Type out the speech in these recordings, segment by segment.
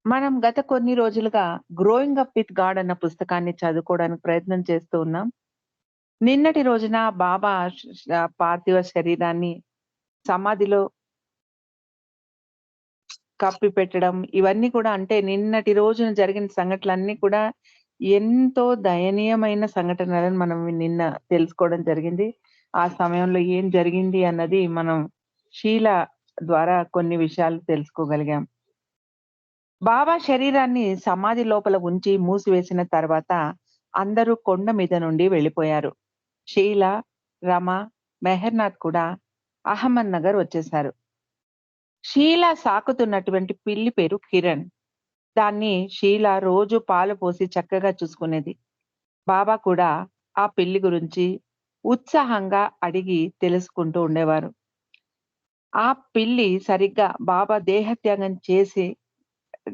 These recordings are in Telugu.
మనం గత కొన్ని రోజులుగా 'గ్రోయింగ్ అప్ విత్ గాడ్' అన్న పుస్తకాన్ని చదువుకోవడానికి ప్రయత్నం చేస్తూ ఉన్నాం. నిన్నటి రోజున బాబా పార్థివ శరీరాన్ని సమాధిలో కప్పిపెట్టడం ఇవన్నీ కూడా అంటే నిన్నటి రోజున జరిగిన సంఘటనలన్నీ కూడా ఎంతో దయనీయమైన సంఘటనలని మనం నిన్న తెలుసుకోవడం జరిగింది. ఆ సమయంలో ఏం జరిగింది అన్నది మనం షీల ద్వారా కొన్ని విషయాలు తెలుసుకోగలిగాం. బాబా శరీరాన్ని సమాధి లోపల ఉంచి మూసివేసిన తర్వాత అందరూ కొండ మీద నుండి వెళ్ళిపోయారు. షీల, రమ, మెహర్‌నాథ్ కూడా అహ్మద్‌నగర్ వచ్చేశారు. షీల సాకుతున్నటువంటి పిల్లి పేరు కిరణ్. దాన్ని షీల రోజు పాలు పోసి చక్కగా చూసుకునేది. బాబా కూడా ఆ పిల్లి గురించి ఉత్సాహంగా అడిగి తెలుసుకుంటూ ఉండేవారు. ఆ పిల్లి సరిగ్గా బాబా దేహత్యాగం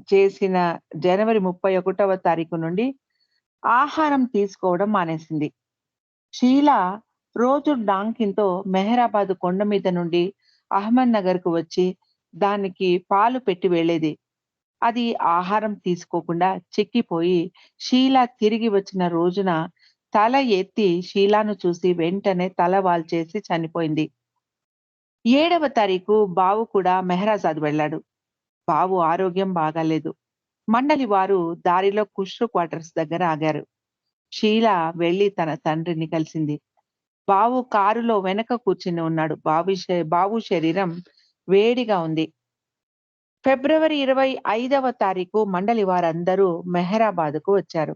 చేసిన జనవరి 31వ తారీఖు నుండి ఆహారం తీసుకోవడం మానేసింది. షీల రోజు డాంకిన్‌తో మెహరాబాద్ కొండ మీద నుండి అహ్మద్‌నగర్‌కు వచ్చి దానికి పాలు పెట్టి వెళ్ళేది. అది ఆహారం తీసుకోకుండా చిక్కిపోయి షీల తిరిగి వచ్చిన రోజున తల ఎత్తి షీలాను చూసి వెంటనే తల వాల్చేసి చనిపోయింది. 7వ తారీఖు బావు కూడా మెహరాజాద్ వెళ్ళాడు. బావు ఆరోగ్యం బాగాలేదు. మండలి వారు దారిలో కుష్రు క్వార్టర్స్ దగ్గర ఆగారు. షీల వెళ్లి తన తండ్రిని కలిసింది. బావు కారులో వెనక కూర్చుని ఉన్నాడు. బావు శరీరం వేడిగా ఉంది. ఫిబ్రవరి 25వ తారీఖు మండలి వారందరూ మెహరాబాద్‌కు వచ్చారు.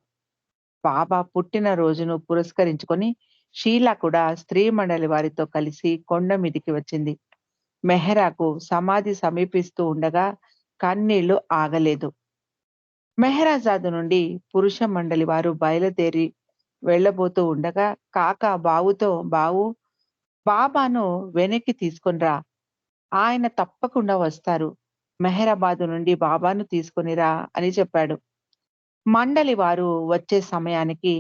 బాబా పుట్టిన రోజును పురస్కరించుకొని షీల కూడా స్త్రీ మండలి వారితో కలిసి కొండ మీదికి వచ్చింది. మెహరాకు సమాధి సమీపిస్తూ ఉండగా కన్నీళ్లు ఆగలేదు. మెహరాజాదు నుండి పురుష మండలి వారు బయలుదేరి వెళ్ళబోతూ ఉండగా బావుతో బావు బాబాను వెనక్కి తీసుకొనిరా. ఆయన తప్పకుండా వస్తారు. మెహరాబాదు నుండి బాబాను తీసుకొనిరా అని చెప్పాడు. మండలి వారు వచ్చే సమయానికి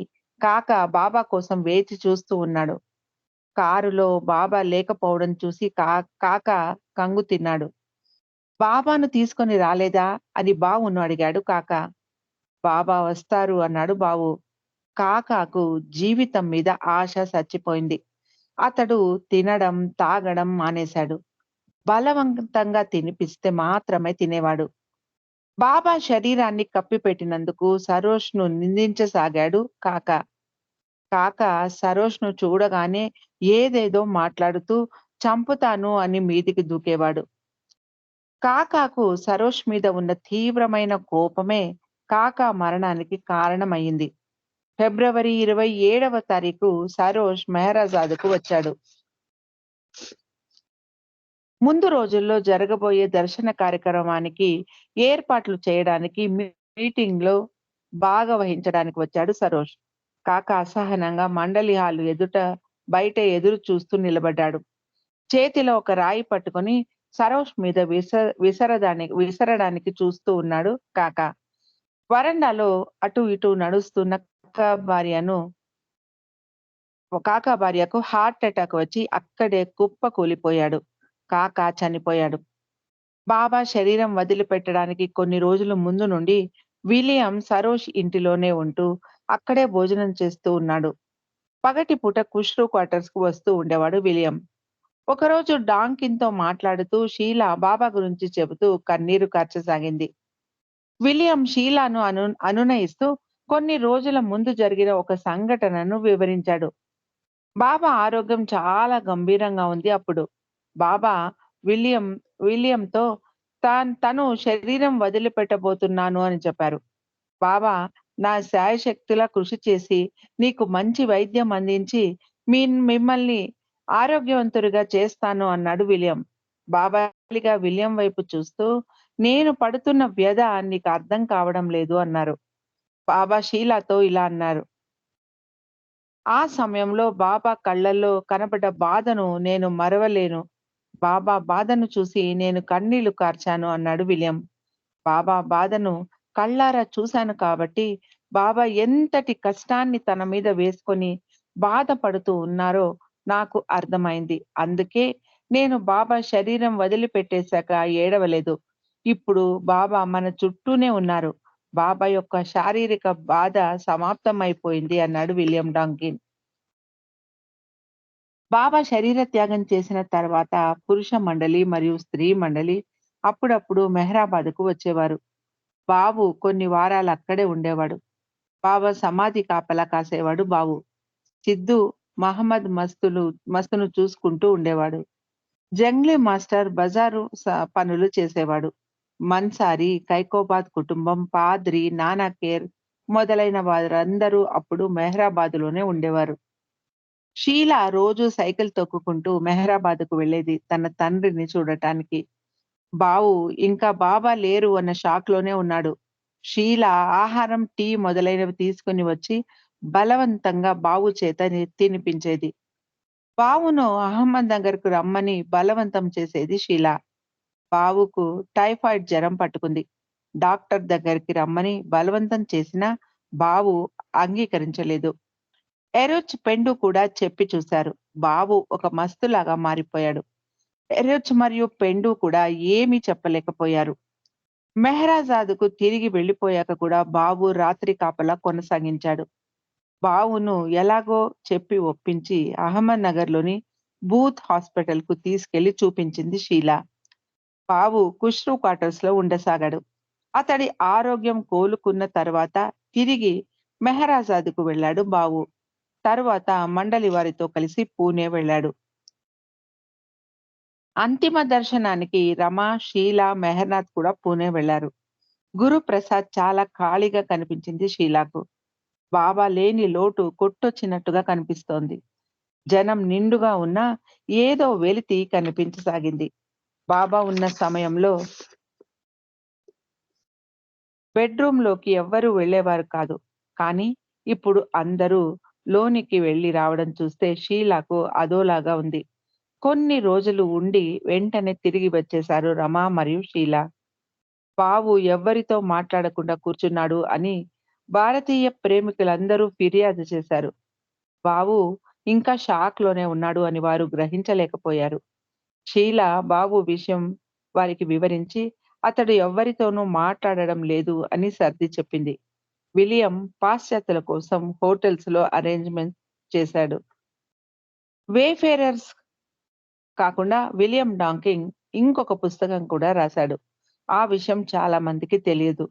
బాబా కోసం వేచి చూస్తూ ఉన్నాడు. కారులో బాబా లేకపోవడం చూసి కాక కంగు తిన్నాడు. బాబాను తీసుకొని రాలేదా అని బావును అడిగాడు కాక. బాబా వస్తారు అన్నాడు బావు. కాకాకు జీవితం మీద ఆశ చచ్చిపోయింది. అతడు తినడం, తాగడం మానేశాడు. బలవంతంగా తినిపిస్తే మాత్రమే తినేవాడు. బాబా శరీరాన్ని కప్పిపెట్టినందుకు సరోజ్‌ను నిందించసాగాడు కాక. సరోజ్‌ను చూడగానే ఏదేదో మాట్లాడుతూ చంపుతాను అని మీదికి దూకేవాడు. సరోజ్ మీద ఉన్న తీవ్రమైన కోపమే మరణానికి కారణమయింది. ఫిబ్రవరి 27వ తారీఖు సరోజ్ మెహరాజాద్‌కు వచ్చాడు. ముందు రోజుల్లో జరగబోయే దర్శన కార్యక్రమానికి ఏర్పాట్లు చేయడానికి మీటింగ్‌లో వహించడానికి వచ్చాడు సరోజ్. అసహనంగా మండలి హాలు బయట ఎదురు చూస్తూ నిలబడ్డాడు. చేతిలో ఒక రాయి పట్టుకొని సరోజ్ మీద విసరడానికి చూస్తూ ఉన్నాడు కాక. వరండాలో అటు ఇటు నడుస్తున్న భార్యను భార్యకు హార్ట్ అటాక్ వచ్చి అక్కడే కుప్ప కూలిపోయాడు. చనిపోయాడు. బాబా శరీరం వదిలిపెట్టడానికి కొన్ని రోజుల ముందు నుండి విలియం సరోజ్ ఇంటిలోనే ఉంటూ అక్కడే భోజనం చేస్తూ ఉన్నాడు. పగటిపూట కుష్రు క్వార్టర్స్ కు వస్తూ ఉండేవాడు విలియం. ఒకరోజు డాంకిన్‌తో మాట్లాడుతూ షీలా బాబా గురించి చెబుతూ కన్నీరు కార్చసాగింది. విలియం షీలాను అనునయిస్తూ కొన్ని రోజుల ముందు జరిగిన ఒక సంఘటనను వివరించాడు. బాబా ఆరోగ్యం చాలా గంభీరంగా ఉంది అప్పుడు. బాబా విలియం విలియంతో తను శరీరం వదిలిపెట్టబోతున్నాను అని చెప్పారు. బాబా నా శాయశక్తులా కృషి చేసి నీకు మంచి వైద్యం అందించి మిమ్మల్ని ఆరోగ్యవంతుడిగా చేస్తాను అన్నాడు విలియం. బాబా విలియం వైపు చూస్తూ నేను పడుతున్న వ్యధ నీకు అర్థం కావడం లేదు అన్నారు. బాబా షీలాతో ఇలా అన్నారు. ఆ సమయంలో బాబా కళ్ళల్లో కనపడ్డ బాధను నేను మరవలేను. బాబా బాధను చూసి నేను కన్నీళ్లు కార్చాను అన్నాడు విలియం. బాబా బాధను కళ్ళారా చూశాను కాబట్టి బాబా ఎంతటి కష్టాన్ని తన మీద వేసుకొని బాధపడుతూ ఉన్నారో నాకు అర్థమైంది. అందుకే నేను బాబా శరీరం వదిలిపెట్టేశాక ఏడవలేదు. ఇప్పుడు బాబా మన చుట్టూనే ఉన్నారు. బాబా యొక్క శారీరక బాధ సమాప్తమైపోయింది అన్నాడు విలియం డాంకిన్. బాబా శరీర త్యాగం చేసిన తర్వాత పురుష మండలి మరియు స్త్రీ మండలి అప్పుడప్పుడు మెహరాబాద్‌కు వచ్చేవారు. బాబు కొన్ని వారాలు అక్కడే ఉండేవాడు. బాబా సమాధి కాపలా కాసేవాడు బాబు. సిద్ధు మహమ్మద్ మస్తును చూసుకుంటూ ఉండేవాడు. జంగ్లీ మాస్టర్ బజారు పనులు చేసేవాడు. మన్సారి, కైకోబాద్ కుటుంబం, పాద్రి, నానాకేర్ మొదలైన వారందరూ అప్పుడు మెహ్రాబాద్‌లోనే ఉండేవారు. షీలా రోజూ సైకిల్ తొక్కుకుంటూ మెహ్రాబాద్‌కు వెళ్ళేది తన తండ్రిని చూడటానికి. బావు ఇంకా బాబా లేరు అన్న షాక్‌లోనే ఉన్నాడు. షీలా ఆహారం, టీ మొదలైనవి తీసుకొని వచ్చి బలవంతంగా బావు చేత తినిపించేది. బావును అహ్మద్‌నగర్‌కు రమ్మని బలవంతం చేసేది షీలా. బావుకు టైఫాయిడ్ జ్వరం పట్టుకుంది. డాక్టర్ దగ్గరికి రమ్మని బలవంతం చేసినా బావు అంగీకరించలేదు. ఎరోచ్ పెండు కూడా చెప్పి చూశారు. బావు ఒక మస్తులాగా మారిపోయాడు. ఎరోచ్ మరియు పెండు కూడా ఏమీ చెప్పలేకపోయారు. మెహరాజాద్‌కు తిరిగి వెళ్ళిపోయాక కూడా బావు రాత్రి కాపలా కొనసాగించాడు. బావును ఎలాగో చెప్పి ఒప్పించి అహ్మద్‌నగర్‌లోని బూత్ హాస్పిటల్‌కు తీసుకెళ్లి చూపించింది షీలా. బావు కుష్టు క్వార్టర్స్‌లో ఉండసాగాడు. అతడి ఆరోగ్యం కోలుకున్న తర్వాత తిరిగి మెహరాజాద్‌కు వెళ్ళాడు బావు. తరువాత మండలి వారితో కలిసి పూణే వెళ్ళాడు. అంతిమ దర్శనానికి రమ, షీలా, మెహర్నాథ్ కూడా పూణే వెళ్లారు. గురుప్రసాద్ చాలా ఖాళీగా కనిపించింది షీలాకు. బాబా లేని లోటు కొట్టొచ్చినట్టుగా కనిపిస్తోంది. జనం నిండుగా ఉన్నా ఏదో వెలితి కనిపించసాగింది. బాబా ఉన్న సమయంలో బెడ్‌రూమ్‌లోకి ఎవ్వరూ వెళ్ళేవారు కాదు. కానీ ఇప్పుడు అందరూ లోనికి వెళ్లి రావడం చూస్తే షీలాకు అదోలాగా ఉంది. కొన్ని రోజులు ఉండి వెంటనే తిరిగి వచ్చేశారు రమ మరియు షీలా. బావు ఎవ్వరితో మాట్లాడకుండా కూర్చున్నాడు అని భారతీయ ప్రేమికులందరూ ఫిర్యాదు చేశారు. బావు ఇంకా షాక్‌లోనే ఉన్నాడు అని వారు గ్రహించలేకపోయారు. షీలా బాబు విషయం వారికి వివరించి, అతడు ఎవ్వరితోనూ మాట్లాడడం లేదు అని సర్ది చెప్పింది. విలియం పాశ్చాత్యుల కోసం హోటల్స్‌లో అరేంజ్‌మెంట్స్ చేశాడు. వేఫేరర్స్ కాకుండా విలియం డాంకింగ్ ఇంకొక పుస్తకం కూడా రాశాడు. ఆ విషయం చాలా మందికి తెలియదు.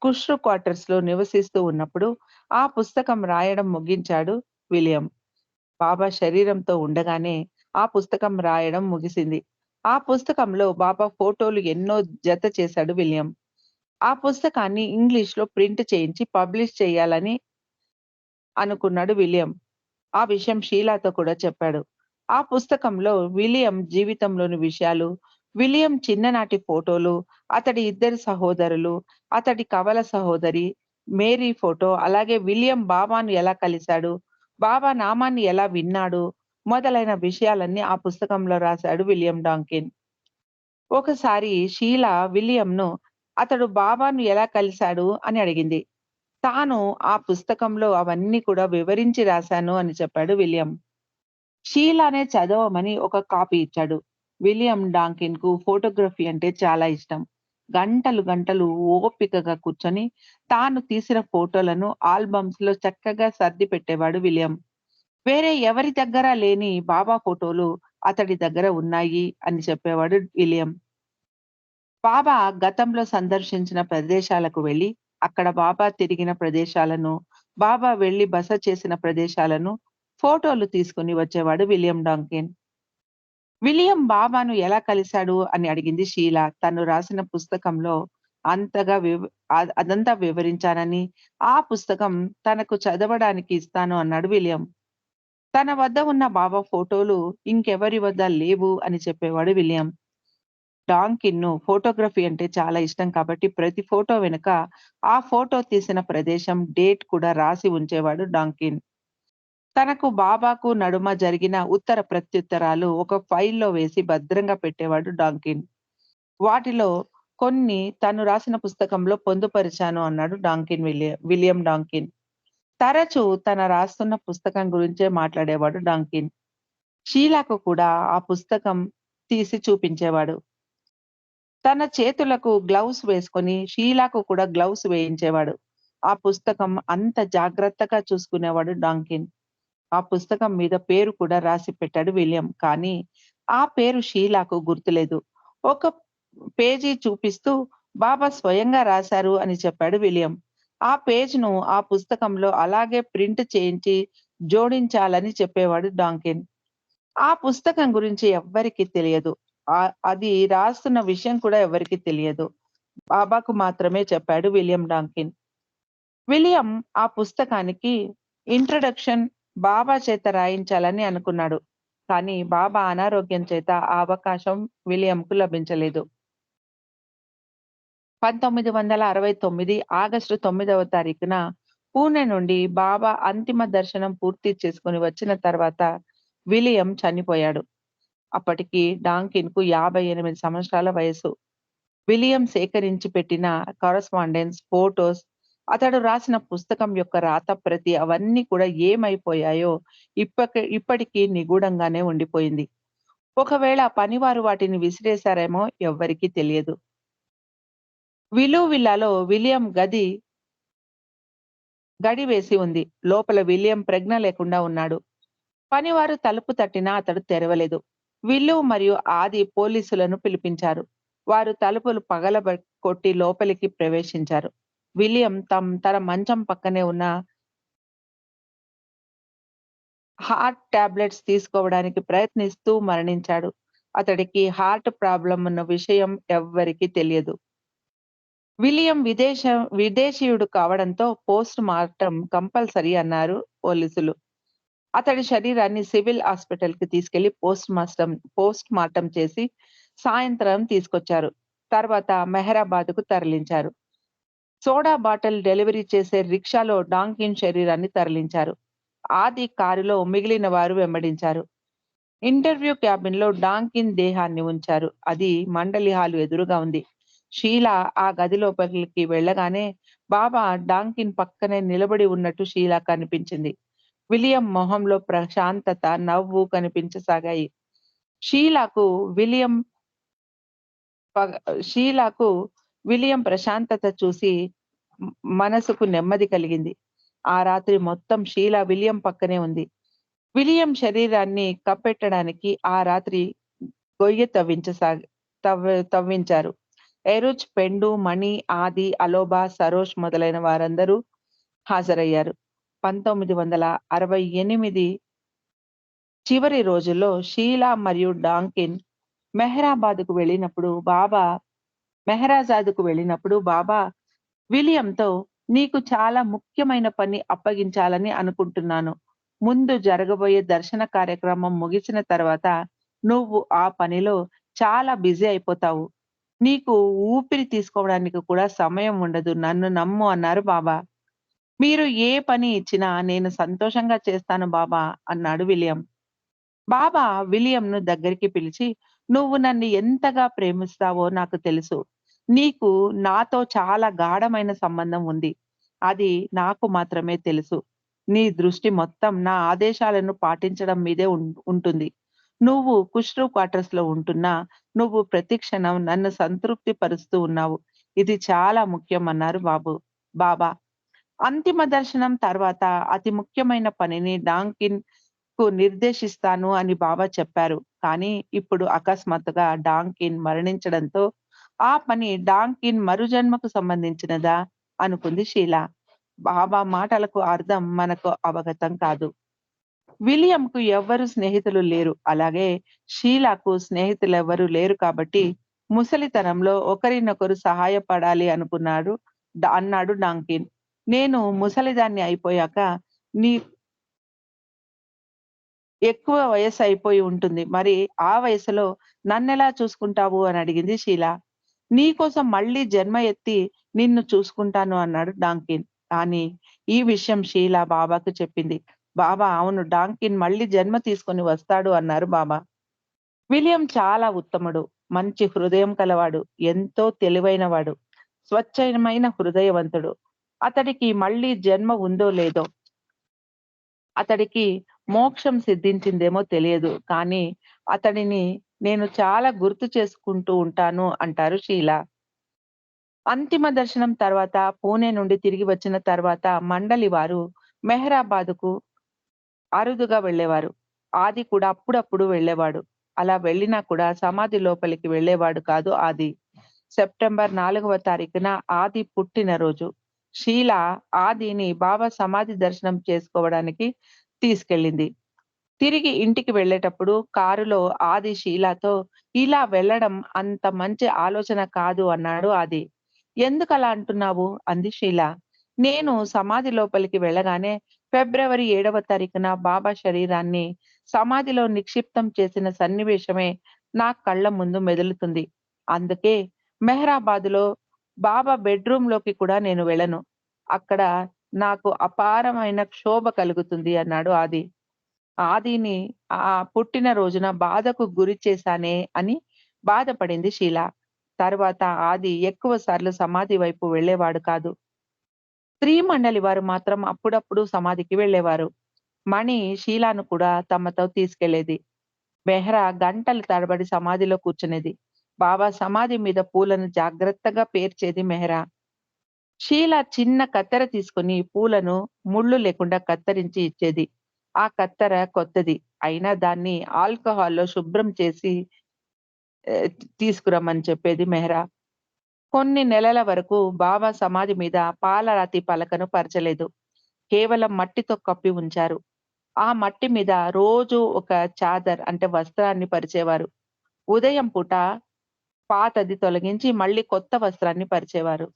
కుష్రు క్వార్టర్స్‌లో నివసిస్తూ ఉన్నప్పుడు ఆ పుస్తకం రాయడం ముగించాడు విలియం. బాబా శరీరంతో ఉండగానే ఆ పుస్తకం రాయడం ముగిసింది. ఆ పుస్తకంలో బాబా ఫోటోలు ఎన్నో జత చేశాడు విలియం. ఆ పుస్తకాన్ని ఇంగ్లీష్‌లో ప్రింట్ చేయించి పబ్లిష్ చేయాలని అనుకున్నాడు విలియం. ఆ విషయం షీలాతో కూడా చెప్పాడు. ఆ పుస్తకంలో విలియం జీవితంలోని విషయాలు, విలియం చిన్ననాటి ఫోటోలు, అతడి ఇద్దరు సహోదరులు, అతడి కవల సహోదరి మేరీ ఫోటో, అలాగే విలియం బాబాను ఎలా కలిసాడు, బాబా నామాన్ని ఎలా విన్నాడు, మొదలైన విషయాలన్నీ ఆ పుస్తకంలో రాశాడు విలియం డాంకిన్. ఒకసారి షీలా విలియంను అతడు బాబాను ఎలా కలిసాడు అని అడిగింది. తాను ఆ పుస్తకంలో అవన్నీ కూడా వివరించి రాశాను అని చెప్పాడు విలియం. షీలానే చదవమని ఒక కాపీ ఇచ్చాడు. విలియం డాంకిన్‌కు ఫోటోగ్రఫీ అంటే చాలా ఇష్టం. గంటలు గంటలు ఓపికగా కూర్చొని తాను తీసిన ఫోటోలను ఆల్బమ్స్‌లో చక్కగా సర్ది పెట్టేవాడు విలియం. వేరే ఎవరి దగ్గర లేని బాబా ఫోటోలు అతడి దగ్గర ఉన్నాయి అని చెప్పేవాడు విలియం. బాబా గతంలో సందర్శించిన ప్రదేశాలకు వెళ్లి, అక్కడ బాబా తిరిగిన ప్రదేశాలను, బాబా వెళ్లి బస చేసిన ప్రదేశాలను ఫోటోలు తీసుకొని వచ్చేవాడు విలియం డాంకిన్. విలియం బాబాను ఎలా కలిసాడు అని అడిగింది షీలా. తను రాసిన పుస్తకంలో అంతగా అదంతా వివరించానని, ఆ పుస్తకం తనకు చదవడానికి ఇస్తాను అన్నాడు విలియం. తన వద్ద ఉన్న బాబా ఫోటోలు ఇంకెవరి వద్ద లేవు అని చెప్పేవాడు విలియం. డాంకిన్‌ను ఫోటోగ్రఫీ అంటే చాలా ఇష్టం కాబట్టి ప్రతి ఫోటో వెనుక ఆ ఫోటో తీసిన ప్రదేశం, డేట్ కూడా రాసి ఉంచేవాడు డాంకిన్. తనకు బాబాకు నడుమ జరిగిన ఉత్తర ప్రత్యుత్తరాలు ఒక ఫైల్‌లో వేసి భద్రంగా పెట్టేవాడు డాంకిన్. వాటిలో కొన్ని తను రాసిన పుస్తకంలో పొందుపరిచాను అన్నాడు విలియం డాంకిన్. తరచూ తన రాస్తున్న పుస్తకం గురించే మాట్లాడేవాడు డాంకిన్. షీలాకు కూడా ఆ పుస్తకం తీసి చూపించేవాడు. తన చేతులకు గ్లౌస్ వేసుకొని షీలాకు కూడా గ్లౌస్ వేయించేవాడు. ఆ పుస్తకం అంత జాగ్రత్తగా చూసుకునేవాడు డాంకిన్. ఆ పుస్తకం మీద పేరు కూడా రాసి పెట్టాడు విలియం. కానీ ఆ పేరు షీలాకు గుర్తులేదు. ఒక పేజీ చూపిస్తూ బాబా స్వయంగా రాశారు అని చెప్పాడు విలియం. ఆ పేజ్‌ను ఆ పుస్తకంలో అలాగే ప్రింట్ చేయించి జోడించాలని చెప్పేవాడు డాంకిన్. ఆ పుస్తకం గురించి ఎవ్వరికీ తెలియదు. అది రాస్తున్న విషయం కూడా ఎవరికీ తెలియదు. బాబాకు మాత్రమే చెప్పాడు విలియం డాంకిన్. విలియం ఆ పుస్తకానికి ఇంట్రొడక్షన్ బాబా చేత రాయించాలని అనుకున్నాడు. కానీ బాబా అనారోగ్యం చేత ఆ అవకాశం విలియంకు లభించలేదు. 1969 ఆగస్టు 9వ తారీఖున పూణె నుండి బాబా అంతిమ దర్శనం పూర్తి చేసుకొని వచ్చిన తర్వాత విలియం చనిపోయాడు. అప్పటికి డాంకిన్‌కు 58 సంవత్సరాల వయస్సు. విలియం సేకరించి పెట్టిన కరస్పాండెన్స్, ఫోటోస్, అతడు రాసిన పుస్తకం యొక్క రాత ప్రతి అవన్నీ కూడా ఏమైపోయాయో ఇప్పటికీ నిగూఢంగానే ఉండిపోయింది. ఒకవేళ పనివారు వాటిని విసిరేశారేమో ఎవ్వరికీ తెలియదు. విలు విల్లాలో విలియం గడి వేసి ఉంది. లోపల విలియం ప్రజ్ఞ లేకుండా ఉన్నాడు. పనివారు తలుపు తట్టినా అతడు తెరవలేదు. విల్లు మరియు ఆది పోలీసులను పిలిపించారు. వారు తలుపులు కొట్టి లోపలికి ప్రవేశించారు. విలియం తన మంచం పక్కనే ఉన్న హార్ట్ టాబ్లెట్స్ తీసుకోవడానికి ప్రయత్నిస్తూ మరణించాడు. అతడికి హార్ట్ ప్రాబ్లమ్ ఉన్న విషయం ఎవ్వరికీ తెలియదు. విలియం విదేశీయుడు కావడంతో పోస్ట్ మార్టం కంపల్సరీ అన్నారు పోలీసులు. అతడి శరీరాన్ని సివిల్ హాస్పిటల్‌కి తీసుకెళ్లి పోస్ట్ మార్టం చేసి సాయంత్రం తీసుకొచ్చారు. తర్వాత మెహరాబాద్‌కు తరలించారు. సోడా బాటిల్ డెలివరీ చేసే రిక్షాలో డాంకిన్ శరీరాన్ని తరలించారు. ఆది కారులో మిగిలిన వారు వెంబడించారు. ఇంటర్వ్యూ క్యాబిన్‌లో డాంకిన్ దేహాన్ని ఉంచారు. అది మండలి హాలు ఎదురుగా ఉంది. షీలా ఆ గది లోపలికి వెళ్ళగానే బాబా డాంకిన్ పక్కనే నిలబడి ఉన్నట్టు షీలాకు కనిపించింది. విలియం మొహంలో ప్రశాంతత, నవ్వు కనిపించసాగాయి. షీలాకు విలియం పగ షీలాకు విలియం ప్రశాంతత చూసి మ్ మనసుకు నెమ్మది కలిగింది. ఆ రాత్రి మొత్తం షీలా విలియం పక్కనే ఉంది. విలియం శరీరాన్ని కప్పెట్టడానికి ఆ రాత్రి గొయ్యి తవ్వించారు. ఎరుచ్, పెండు, మణి, ఆది, అలోబా, సరోజ్ మొదలైన వారందరూ హాజరయ్యారు. 1968 చివరి రోజుల్లో షీలా మరియు డాంకిన్ మెహరాబాద్‌కు వెళ్ళినప్పుడు బాబా విలియంతో నీకు చాలా ముఖ్యమైన పని అప్పగించాలని అనుకుంటున్నాను. ముందు జరగబోయే దర్శన కార్యక్రమం ముగిసిన తర్వాత నువ్వు ఆ పనిలో చాలా బిజీ అయిపోతావు. నీకు ఊపిరి తీసుకోవడానికి కూడా సమయం ఉండదు. నన్ను నమ్ము అన్నారు బాబా. మీరు ఏ పని ఇచ్చినా నేను సంతోషంగా చేస్తాను బాబా అన్నాడు విలియం. బాబా విలియంను దగ్గరికి పిలిచి, "నువ్వు నన్ను ఎంతగా ప్రేమిస్తావో నాకు తెలుసు. నీకు నాతో చాలా గాఢమైన సంబంధం ఉంది. అది నాకు మాత్రమే తెలుసు. నీ దృష్టి మొత్తం నా ఆదేశాలను పాటించడం మీదే ఉంటుంది. నువ్వు కుష్టు క్వార్టర్స్‌లో ఉంటున్నా, నువ్వు ప్రతి క్షణం నన్ను సంతృప్తి పరుస్తూ ఉన్నావు. ఇది చాలా ముఖ్యం" అన్నారు బాబా. అంతిమ దర్శనం తర్వాత అతి ముఖ్యమైన పనిని డాంకిన్‌కు నిర్దేశిస్తాను అని బాబా చెప్పారు. కానీ ఇప్పుడు అకస్మాత్తుగా డాంకిన్ మరణించడంతో ఆ పని డాంకిన్ మరుజన్మకు సంబంధించినదా అనుకుంది షీలా. బాబా మాటలకు అర్థం మనకు అవగతం కాదు. విలియంకు ఎవ్వరు స్నేహితులు లేరు. అలాగే షీలాకు స్నేహితులెవ్వరూ లేరు కాబట్టి ముసలితనంలో ఒకరినొకరు సహాయపడాలి అన్నాడు డాంకిన్. నేను ముసలిదాన్ని అయిపోయాక నీ ఎక్కువ వయస్సు అయిపోయి ఉంటుంది. మరి ఆ వయసులో నన్నెలా చూసుకుంటావు అని అడిగింది షీలా. నీకోసం మళ్ళీ జన్మ ఎత్తి నిన్ను చూసుకుంటాను అన్నాడు డాంకిన్. కానీ ఈ విషయం షీలా బాబాకు చెప్పింది. బాబా అవును డాంకిన్ మళ్ళీ జన్మ తీసుకొని వస్తాడు అన్నారు బాబా. విలియం చాలా ఉత్తముడు. మంచి హృదయం కలవాడు. ఎంతో తెలివైనవాడు. స్వచ్ఛమైన హృదయవంతుడు. అతడికి మళ్ళీ జన్మ ఉందో లేదో, అతడికి మోక్షం సిద్ధించిందేమో తెలియదు. కానీ అతడిని నేను చాలా గుర్తు చేసుకుంటూ ఉంటాను అంటారు షీలా. అంతిమ దర్శనం తర్వాత పూణే నుండి తిరిగి వచ్చిన తర్వాత మండలి వారు మెహరాబాద్‌కు అరుదుగా వెళ్ళేవారు. ఆది కూడా అప్పుడప్పుడు వెళ్ళేవాడు. అలా వెళ్ళినా కూడా సమాధి లోపలికి వెళ్ళేవాడు కాదు ఆది. సెప్టెంబర్ 4వ తారీఖున ఆది పుట్టినరోజు. షీల ఆదిని బాబా సమాధి దర్శనం చేసుకోవడానికి తీసుకెళ్ళింది. తిరిగి ఇంటికి వెళ్ళేటప్పుడు కారులో ఆది షీలాతో, "ఇలా వెళ్ళడం అంత మంచి ఆలోచన కాదు" అన్నాడు ఆది. "ఎందుకలా అంటున్నావు?" అంది షీల. "నేను సమాధి లోపలికి వెళ్ళగానే ఫిబ్రవరి 7వ తారీఖున బాబా శరీరాన్ని సమాధిలో నిక్షిప్తం చేసిన సన్నివేశమే నా కళ్ళ ముందు మెదులుతుంది. అందుకే మెహ్రాబాద్‌లో బాబా బెడ్‌రూమ్‌లోకి కూడా నేను వెళ్ళను. అక్కడ నాకు అపారమైన క్షోభ కలుగుతుంది" అన్నాడు ఆది. ఆదిని పుట్టిన రోజున బాధకు గురి చేశానే అని బాధపడింది షీల. తర్వాత ఆది ఎక్కువ సార్లు సమాధి వైపు వెళ్ళేవాడు కాదు. స్త్రీ మండలి వారు మాత్రం అప్పుడప్పుడు సమాధికి వెళ్ళేవారు. మణి షీలాను కూడా తమతో తీసుకెళ్లేది. మెహ్రా గంటల తరబడి సమాధిలో కూర్చునేది. బాబా సమాధి మీద పూలను జాగ్రత్తగా పేర్చేది మెహ్రా. షీల చిన్న కత్తెర తీసుకొని పూలను ముళ్ళు లేకుండా కత్తిరించి ఇచ్చేది. ఆ కత్తెర కొత్తది. అయినా దాన్ని ఆల్కహాల్‌లో శుభ్రం చేసి తీసుకురమ్మని చెప్పేది మెహ్రా. కొన్ని నెలల వరకు బాబా సమాధి మీద పాలరాతి పలకను పరచలేదు. కేవలం మట్టితో కప్పి ఉంచారు. ఆ మట్టి మీద రోజూ ఒక చాదర్ అంటే వస్త్రాన్ని పరిచేవారు. ఉదయం పూట పాతది తొలగించి మళ్ళీ కొత్త వస్త్రాన్ని పరిచేవారు.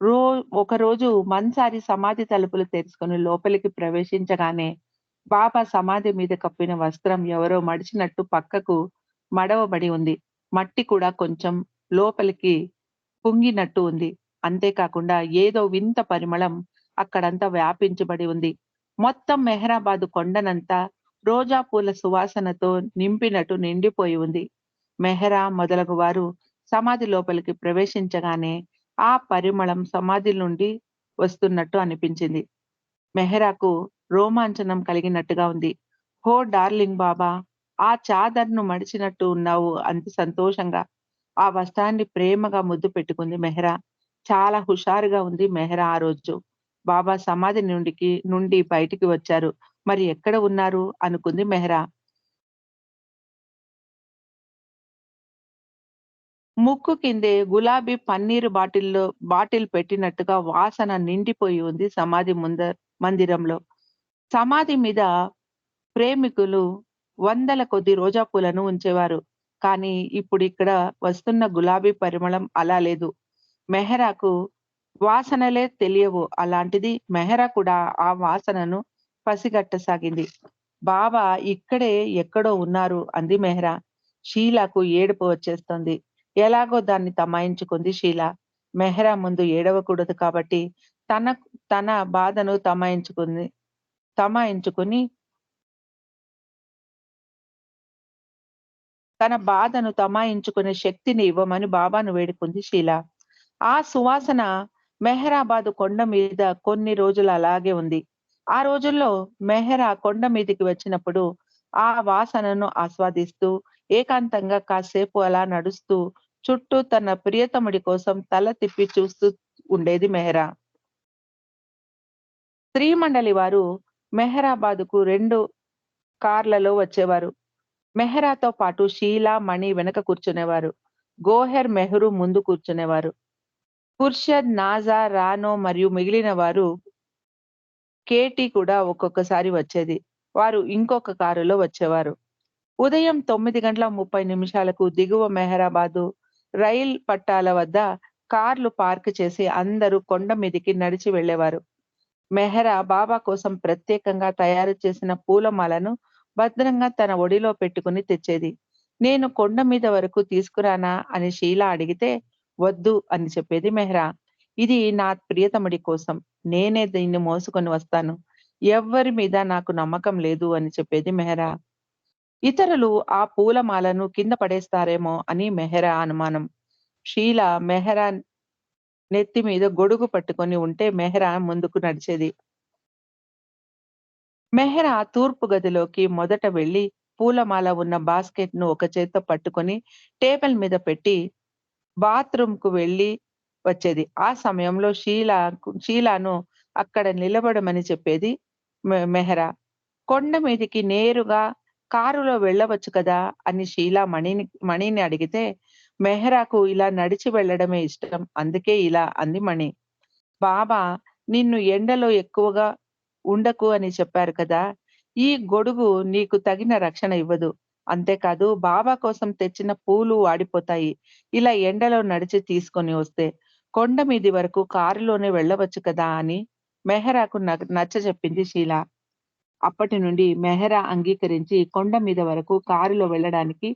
రో ఒకరోజు మన్సారి సమాధి తలుపులు తెరుచుకొని లోపలికి ప్రవేశించగానే బాబా సమాధి మీద కప్పిన వస్త్రం ఎవరో మడిచినట్టు పక్కకు మడవబడి ఉంది. మట్టి కూడా కొంచెం లోపలికి కుంగినట్టు ఉంది. అంతేకాకుండా ఏదో వింత పరిమళం అక్కడంతా వ్యాపించబడి ఉంది. మొత్తం మెహ్రాబాదు కొండనంతా రోజా పూల సువాసనతో నింపినట్టు నిండిపోయి ఉంది. మెహ్రా మొదలగు వారు సమాధి లోపలికి ప్రవేశించగానే ఆ పరిమళం సమాధి నుండి వస్తున్నట్టు అనిపించింది. మెహ్రాకు రోమాంచనం కలిగినట్టుగా ఉంది. "ఓ డార్లింగ్ బాబా! ఆ చాదర్‌ను మడిచినట్టు ఉన్నావు" అంది సంతోషంగా. ఆ వస్త్రాన్ని ప్రేమగా ముద్దు పెట్టుకుంది మెహ్రా. చాలా హుషారుగా ఉంది మెహ్రా ఆ రోజు. బాబా సమాధి నుండి బయటికి వచ్చారు. మరి ఎక్కడ ఉన్నారు అనుకుంది మెహ్రా. ముక్కు కిందే గులాబీ పన్నీరు బాటిల్ పెట్టినట్టుగా వాసన నిండిపోయి ఉంది సమాధి మందిరంలో. సమాధి మీద ప్రేమికులు వందల కొద్దీ రోజా పూలను ఉంచేవారు. కానీ ఇప్పుడిక్కడ వస్తున్న గులాబీ పరిమళం అలా లేదు. మెహరాకు వాసనలే తెలియవు. అలాంటిది మెహరా కూడా ఆ వాసనను పసిగట్టసాగింది. "బాబా ఇక్కడే ఎక్కడో ఉన్నారు" అంది మెహ్రా. షీలాకు ఏడుపు వచ్చేస్తోంది. ఎలాగో దాన్ని తమాయించుకుంది షీల. మెహ్రా ముందు ఏడవకూడదు కాబట్టి తన తన బాధను తమాయించుకుని తన బాధను తమాయించుకునే శక్తిని ఇవ్వమని బాబాను వేడుకుంది షీల. ఆ సువాసన మెహరాబాదు కొండ మీద కొన్ని రోజులు అలాగే ఉంది. ఆ రోజుల్లో మెహరా కొండ మీదికి వచ్చినప్పుడు ఆ వాసనను ఆస్వాదిస్తూ ఏకాంతంగా కాసేపు అలా నడుస్తూ చుట్టూ తన ప్రియతముడి కోసం తల తిప్పి చూస్తూ ఉండేది మెహరా. స్త్రీ మండలి వారు మెహరాబాదుకు 2 కార్లలో వచ్చేవారు. మెహరాతో పాటు షీలా, మణి వెనక కూర్చునేవారు. గోహెర్, మెహ్రూ ముందు కూర్చునేవారు. ఖుర్షద్, నాజా, రానో మరియు మిగిలిన వారు కేటీ కూడా ఒక్కొక్కసారి వచ్చేది. వారు ఇంకొక కారులో వచ్చేవారు. ఉదయం 9:30 దిగువ మెహరాబాదు రైల్ పట్టాల వద్ద కార్లు పార్క్ చేసి అందరూ కొండ మీదికి నడిచి వెళ్ళేవారు. మెహరా బాబా కోసం ప్రత్యేకంగా తయారు చేసిన పూలమాలను భద్రంగా తన ఒడిలో పెట్టుకుని తెచ్చేది. "నేను కొండ మీద వరకు తీసుకురానా" అని షీలా అడిగితే, "వద్దు" అని చెప్పేది మెహ్రా. "ఇది నా ప్రియతముడి కోసం. నేనే దీన్ని మోసుకొని వస్తాను. ఎవ్వరి మీద నాకు నమ్మకం లేదు" అని చెప్పేది మెహ్రా. ఇతరులు ఆ పూలమాలను కింద పడేస్తారేమో అని మెహ్రా అనుమానం. షీలా మెహ్రా నెత్తి మీద గొడుగు పట్టుకొని ఉంటే మెహ్రా ముందుకు నడిచేది. మెహ్రా తూర్పు గదిలోకి మొదట వెళ్లి పూలమాల ఉన్న బాస్కెట్‌ను ఒక చేత్తో పట్టుకొని టేబుల్ మీద పెట్టి బాత్రూమ్‌కు వెళ్లి వచ్చేది. ఆ సమయంలో షీలాను అక్కడ నిలబడమని చెప్పేది మెహరా. కొండ మీదికి నేరుగా కారులో వెళ్ళవచ్చు కదా! అని షీలా మణిని అడిగితే, మెహరాకు ఇలా నడిచి వెళ్ళడమే ఇష్టం. అందుకే ఇలా అంది మణి. బాబా నిన్ను ఎండలో ఎక్కువగా ఉండకు అని చెప్పారు కదా! ఈ గొడుగు నీకు తగిన రక్షణ ఇవ్వదు. అంతేకాదు బాబా కోసం తెచ్చిన పూలు వాడిపోతాయి. ఇలా ఎండలో నడిచి తీసుకొని వస్తే. కొండ మీది వరకు కారులోనే వెళ్ళవచ్చు కదా! అని మెహరాకు నచ్చజెప్పింది షీలా. అప్పటి నుండి మెహరా అంగీకరించి కొండ మీద వరకు కారులో వెళ్ళడానికి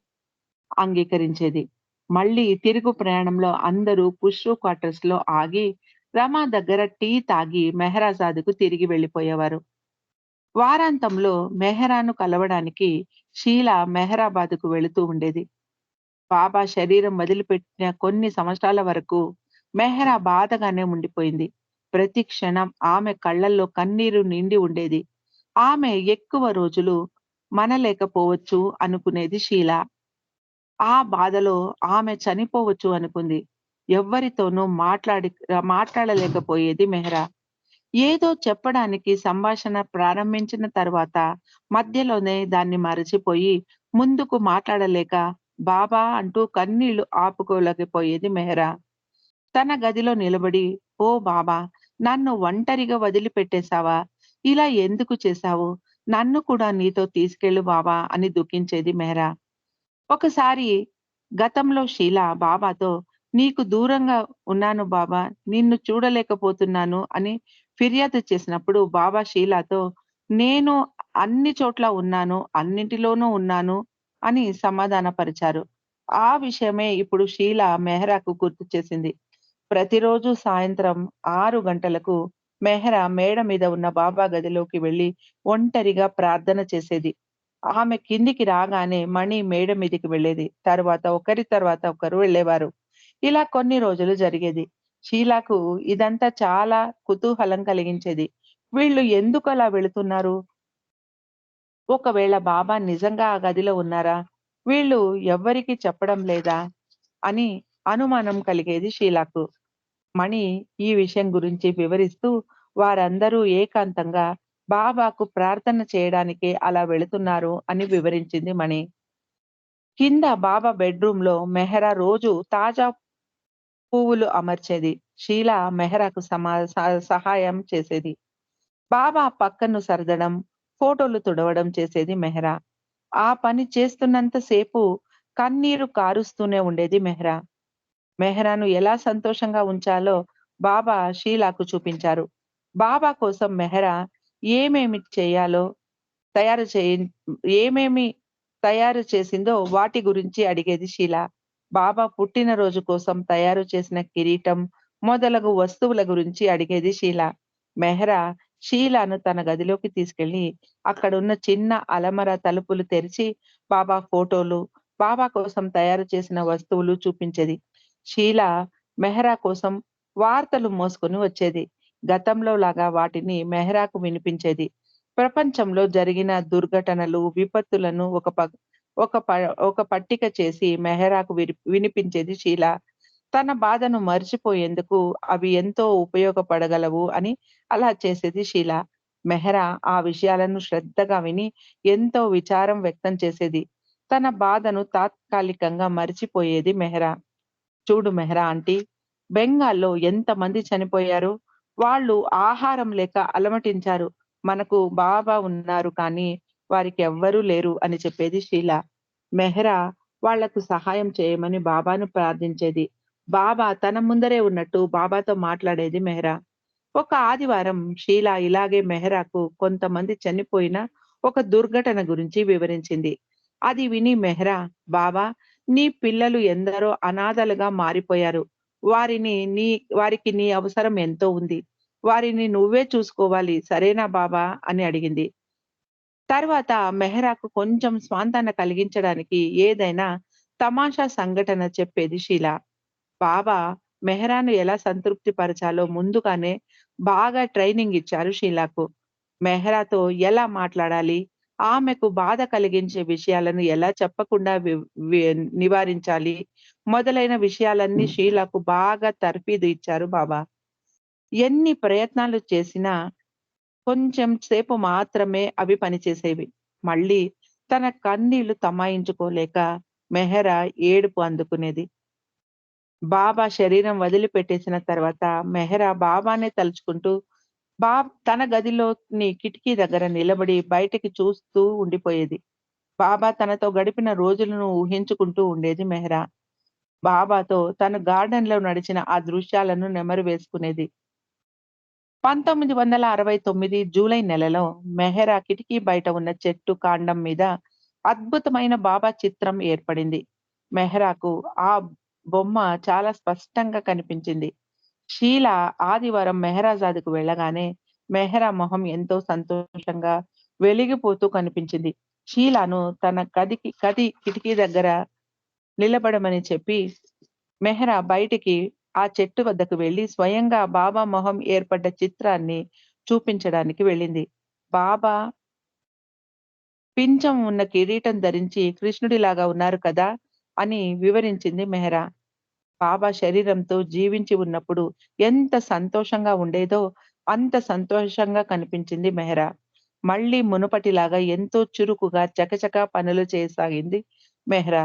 అంగీకరించేది. మళ్ళీ తిరుగు ప్రయాణంలో అందరూ పుష్రు క్వార్టర్స్‌లో ఆగి రమా దగ్గర టీ తాగి మెహరాజాద్‌కు తిరిగి వెళ్ళిపోయేవారు. వారాంతంలో మెహరాను కలవడానికి షీలా మెహరాబాద్‌కు వెళుతూ ఉండేది. బాబా శరీరం వదిలిపెట్టిన కొన్ని సంవత్సరాల వరకు మెహరా బాధగానే ఉండిపోయింది. ప్రతి క్షణం ఆమె కళ్ళల్లో కన్నీరు నిండి ఉండేది. ఆమె ఎక్కువ రోజులు మనలేకపోవచ్చు అనుకునేది షీలా. ఆ బాధలో ఆమె చనిపోవచ్చు అనుకుంది. ఎవ్వరితోనూ మాట్లాడలేకపోయేది మెహ్రా. ఏదో చెప్పడానికి సంభాషణ ప్రారంభించిన తర్వాత మధ్యలోనే దాన్ని మరచిపోయి ముందుకు మాట్లాడలేక బాబా అంటూ కన్నీళ్లు ఆపుకోలేకపోయేది మెహ్రా. తన గదిలో నిలబడి, "ఓ బాబా! నన్ను ఒంటరిగా వదిలిపెట్టేశావా? ఇలా ఎందుకు చేశావు? నన్ను కూడా నీతో తీసుకెళ్ళు బాబా" అని దుఃఖించేది మెహ్రా. ఒకసారి గతంలో షీల బాబాతో "నీకు దూరంగా ఉన్నాను బాబా, నిన్ను చూడలేకపోతున్నాను" అని ఫిర్యాదు చేసినప్పుడు బాబా షీలాతో "నేను అన్ని చోట్ల ఉన్నాను, అన్నింటిలోనూ ఉన్నాను" అని సమాధానపరిచారు. ఆ విషయమే ఇప్పుడు షీల మెహ్రాకు గుర్తు చేసింది. ప్రతిరోజు సాయంత్రం 6 గంటలకు మెహ్రా మేడ మీద ఉన్న బాబా గదిలోకి వెళ్లి ఒంటరిగా ప్రార్థన చేసేది. ఆమె కిందికి రాగానే మణి మేడ మీదికి వెళ్ళేది. తరువాత ఒకరి తర్వాత ఒకరు వెళ్ళేవారు. ఇలా కొన్ని రోజులు జరిగేది. షీలాకు ఇదంతా చాలా కుతూహలం కలిగించేది. వీళ్ళు ఎందుకలా వెళుతున్నారు? ఒకవేళ బాబా నిజంగా ఆ గదిలో ఉన్నారా? వీళ్ళు ఎవ్వరికీ చెప్పడం లేదా? అని అనుమానం కలిగేది షీలాకు. మణి ఈ విషయం గురించి వివరిస్తూ వారందరూ ఏకాంతంగా బాబాకు ప్రార్థన చేయడానికే అలా వెళుతున్నారు అని వివరించింది మణి. కింద బాబా బెడ్‌రూమ్‌లో మెహరా రోజు తాజా పువ్వులు అమర్చేది. షీల మెహరాకు సహాయం చేసేది. బాబా పక్కను సర్దడం, ఫోటోలు తుడవడం చేసేది మెహరా. ఆ పని చేస్తున్నంత సేపు కన్నీరు కారుస్తూనే ఉండేది మెహ్రా. మెహ్రాను ఎలా సంతోషంగా ఉంచాలో బాబా షీలాకు చూపించారు. బాబా కోసం మెహ్రా ఏమేమి చేయాలో తయారు చేయి ఏమేమి తయారు చేసిందో వాటి గురించి అడిగేది షీల. బాబా పుట్టినరోజు కోసం తయారు చేసిన కిరీటం మొదలగు వస్తువుల గురించి అడిగేది షీల. మెహ్రా షీలాను తన గదిలోకి తీసుకెళ్లి అక్కడున్న చిన్న అలమర తలుపులు తెరిచి బాబా ఫోటోలు, బాబా కోసం తయారు చేసిన వస్తువులు చూపించేది. షీల మెహ్రా కోసం వార్తలు మోసుకొని వచ్చేది. గతంలో లాగా వాటిని మెహ్రాకు వినిపించేది. ప్రపంచంలో జరిగిన దుర్ఘటనలు, విపత్తులను ఒక ప ఒక పట్టిక చేసి మెహరాకు వినిపించేది షీల. తన బాధను మర్చిపోయేందుకు అవి ఎంతో ఉపయోగపడగలవు అని అలా చేసేది షీల. మెహరా ఆ విషయాలను శ్రద్ధగా విని ఎంతో విచారం వ్యక్తం చేసేది. తన బాధను తాత్కాలికంగా మరిచిపోయేది మెహరా. చూడు మెహ్రా ఆంటీ, బెంగాల్‌లో ఎంతమంది చనిపోయారు. వాళ్ళు ఆహారం లేక అలమటించారు. మనకు బాబా ఉన్నారు కానీ వారికెవ్వరూ లేరు అని చెప్పేది షీల. మెహ్రా వాళ్లకు సహాయం చేయమని బాబాను ప్రార్థించేది. బాబా తన ముందరే ఉన్నట్టు బాబాతో మాట్లాడేది మెహ్రా. ఒక ఆదివారం షీల ఇలాగే మెహ్రాకు కొంతమంది చనిపోయిన ఒక దుర్ఘటన గురించి వివరించింది. అది విని మెహ్రా, "బాబా, నీ పిల్లలు ఎందరో అనాథలుగా మారిపోయారు. వారిని నీ వారికి నీ అవసరం ఎంతో ఉంది. వారిని నువ్వే చూసుకోవాలి. సరేనా బాబా" అని అడిగింది. తర్వాత మెహ్రాకు కొంచెం స్వాంతన కలిగించడానికి ఏదైనా తమాషా సంఘటన చెప్పేది షీల. బాబా మెహ్రాను ఎలా సంతృప్తి పరచాలో ముందుగానే బాగా ట్రైనింగ్ ఇచ్చారు షీలాకు. మెహ్రాతో ఎలా మాట్లాడాలి, ఆమెకు బాధ కలిగించే విషయాలను ఎలా చెప్పకుండా వి నివారించాలి మొదలైన విషయాలన్నీ షీలాకు బాగా తర్ఫీదు ఇచ్చారు బాబా. ఎన్ని ప్రయత్నాలు చేసినా కొంచెం సేపు మాత్రమే అవి పనిచేసేవి. మళ్ళీ తన కన్నీళ్లు తమాయించుకోలేక మెహరా ఏడుపు అందుకునేది. బాబా శరీరం వదిలిపెట్టేసిన తర్వాత మెహరా బాబానే తలుచుకుంటూ తన గదిలోని కిటికీ దగ్గర నిలబడి బయటికి చూస్తూ ఉండిపోయేది. బాబా తనతో గడిపిన రోజులను ఊహించుకుంటూ ఉండేది మెహరా. బాబాతో తను గార్డెన్‌లో నడిచిన ఆ దృశ్యాలను నెమరు వేసుకునేది. 1969 జూలై నెలలో మెహరా కిటికీ బయట ఉన్న చెట్టు కాండం మీద అద్భుతమైన బాబా చిత్రం ఏర్పడింది. మెహరాకు ఆ బొమ్మ చాలా స్పష్టంగా కనిపించింది. షీల ఆదివారం మెహరాజాద్‌కు వెళ్ళగానే మెహరా మొహం ఎంతో సంతోషంగా వెలిగిపోతూ కనిపించింది. షీలాను తన గది కిటికీ దగ్గర నిలబడమని చెప్పి మెహ్రా బయటికి ఆ చెట్టు వద్దకు వెళ్లి స్వయంగా బాబా మొహం ఏర్పడ్డ చిత్రాన్ని చూపించడానికి వెళ్ళింది. బాబా పించం ఉన్న కిరీటం ధరించి కృష్ణుడిలాగా ఉన్నారు కదా! అని వివరించింది మెహ్రా. బాబా శరీరంతో జీవించి ఉన్నప్పుడు ఎంత సంతోషంగా ఉండేదో అంత సంతోషంగా కనిపించింది మెహ్రా. మళ్ళీ మునుపటిలాగా ఎంతో చురుకుగా చకచకా పనులు చేయసాగింది మెహ్రా.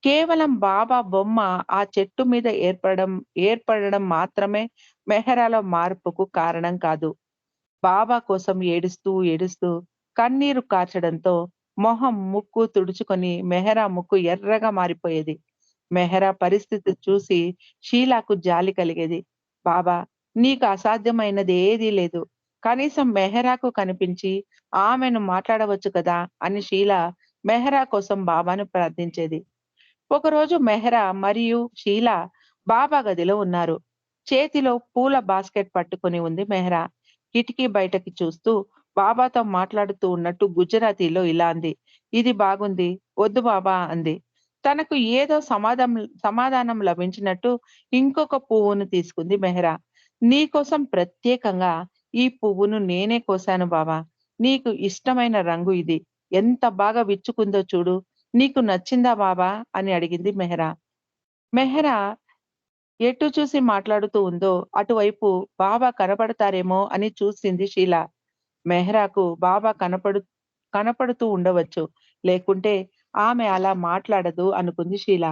కేవలం బాబా బొమ్మ ఆ చెట్టు మీద ఏర్పడడం మాత్రమే మెహరాలో మార్పుకు కారణం కాదు. బాబా కోసం ఏడుస్తూ, ఏడుస్తూ కన్నీరు కార్చడంతో మొహం, ముక్కు తుడుచుకొని మెహరా ముక్కు ఎర్రగా మారిపోయేది. మెహరా పరిస్థితి చూసి షీలాకు జాలి కలిగేది. బాబా, నీకు అసాధ్యమైనది ఏదీ లేదు. కనీసం మెహరాకు కనిపించి ఆమెను మాట్లాడవచ్చు కదా అని షీల మెహరా కోసం బాబాను ప్రార్థించేది. ఒకరోజు మెహ్రా మరియు షీలా బాబా గదిలో ఉన్నారు. చేతిలో పూల బాస్కెట్ పట్టుకొని ఉంది మెహ్రా. కిటికీ బయటకి చూస్తూ బాబాతో మాట్లాడుతూ ఉన్నట్టు గుజరాతీలో ఇలా అంది. ఇది బాగుంది. వద్దు బాబా అంది. తనకు ఏదో సమాధానం లభించినట్టు ఇంకొక పువ్వును తీసుకుంది మెహ్రా. నీకోసం ప్రత్యేకంగా ఈ పువ్వును నేనే కోశాను బాబా. నీకు ఇష్టమైన రంగు ఇది. ఎంత బాగా విచ్చుకుందో చూడు. నీకు నచ్చిందా బాబా? అని అడిగింది మెహ్రా. మెహ్రా ఎటు చూసి మాట్లాడుతూ ఉందో అటువైపు బాబా కనపడతారేమో అని చూసింది షీల. మెహ్రాకు బాబా కనపడుతూ ఉండవచ్చు. లేకుంటే ఆమె అలా మాట్లాడదు అనుకుంది షీల.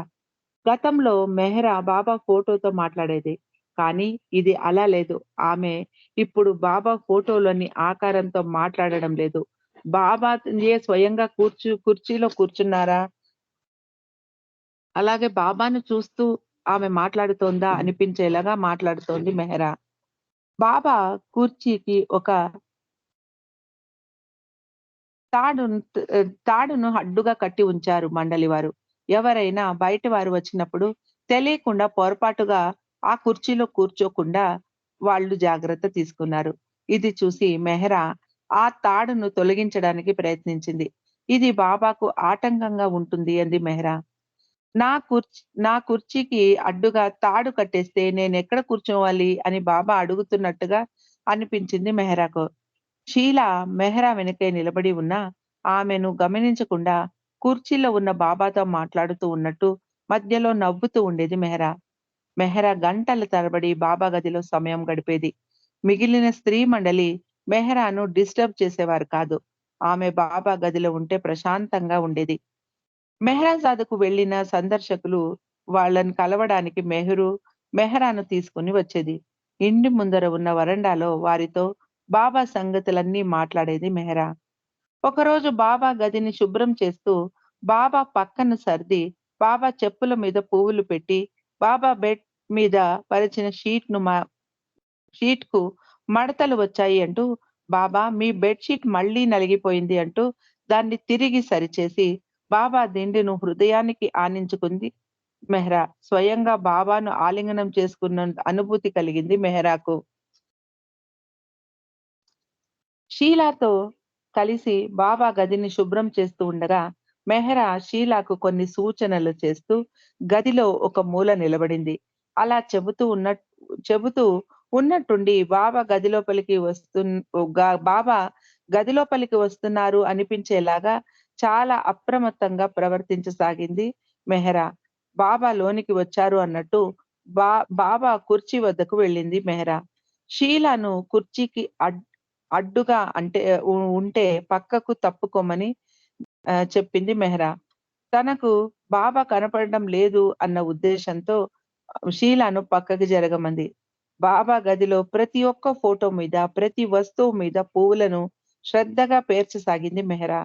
గతంలో మెహ్రా బాబా ఫోటోతో మాట్లాడేది. కానీ ఇది అలా లేదు. ఆమె ఇప్పుడు బాబా ఫోటోలోని ఆకారంతో మాట్లాడడం లేదు. బాబాయే స్వయంగా కుర్చీలో కూర్చున్నారా? అలాగే బాబాను చూస్తూ ఆమె మాట్లాడుతోందా అనిపించేలాగా మాట్లాడుతోంది మెహరా. బాబా కుర్చీకి ఒక తాడును అడ్డుగా కట్టి ఉంచారు మండలివారు. ఎవరైనా బయటి వారు వచ్చినప్పుడు తెలియకుండా పొరపాటుగా ఆ కుర్చీలో కూర్చోకుండా వాళ్ళు జాగ్రత్త తీసుకున్నారు. ఇది చూసి మెహరా ఆ తాడును తొలగించడానికి ప్రయత్నించింది. ఇది బాబాకు ఆటంకంగా ఉంటుంది అంది మెహరా. నా కుర్చీకి అడ్డుగా తాడు కట్టేస్తే నేనెక్కడ కూర్చోవాలి అని బాబా అడుగుతున్నట్టుగా అనిపించింది మెహరాకు. షీల మెహరా వెనకే నిలబడి ఉన్న ఆమెను గమనించకుండా కుర్చీలో ఉన్న బాబాతో మాట్లాడుతూ ఉన్నట్టు మధ్యలో నవ్వుతూ ఉండేది మెహరా. మెహరా గంటల తరబడి బాబా గదిలో సమయం గడిపేది. మిగిలిన స్త్రీ మండలి మెహరాను డిస్టర్బ్ చేసేవారు కాదు. ఆమె బాబా గదిలో ఉంటే ప్రశాంతంగా ఉండేది. మెహ్రాజాద్‌కు వెళ్ళిన సందర్శకులు వాళ్ళని కలవడానికి మెహరాను తీసుకొని వచ్చేది. ఇంటి ముందర ఉన్న వరండాలో వారితో బాబా సంగతులన్నీ మాట్లాడేది మెహరా. ఒకరోజు బాబా గదిని శుభ్రం చేస్తూ బాబా పక్కన సర్ది, బాబా చెప్పుల మీద పువ్వులు పెట్టి, బాబా బెడ్ మీద పరిచిన షీట్‌కు మడతలు వచ్చాయి అంటూ, బాబా మీ బెడ్ షీట్ మళ్ళీ నలిగిపోయింది అంటూ దాన్ని తిరిగి సరిచేసి, బాబా దిండును హృదయానికి ఆనించుకుంది మెహ్రా. స్వయంగా బాబాను ఆలింగనం చేసుకున్న అనుభూతి కలిగింది మెహ్రాకు. షీలాతో కలిసి బాబా గదిని శుభ్రం చేస్తూ ఉండగా, మెహ్రా షీలాకు కొన్ని సూచనలు చేస్తూ గదిలో ఒక మూల నిలబడింది. అలా చెబుతూ ఉన్నట్టుండి బాబా గది లోపలికి బాబా గదిలోపలికి వస్తున్నారు అనిపించేలాగా చాలా అప్రమత్తంగా ప్రవర్తించసాగింది మెహరా. బాబా లోనికి వచ్చారు అన్నట్టు బా బాబా కుర్చీ వద్దకు వెళ్ళింది మెహరా. షీలాను కుర్చీకి అడ్డుగా అంటే ఉంటే పక్కకు తప్పుకోమని చెప్పింది మెహ్రా. తనకు బాబా కనపడడం లేదు అన్న ఉద్దేశంతో షీలాను పక్కకి జరగమంది. బాబా గదిలో ప్రతి ఒక్క ఫోటో మీద, ప్రతి వస్తువు మీద పువ్వులను శ్రద్ధగా పేర్చసాగింది మెహ్రా.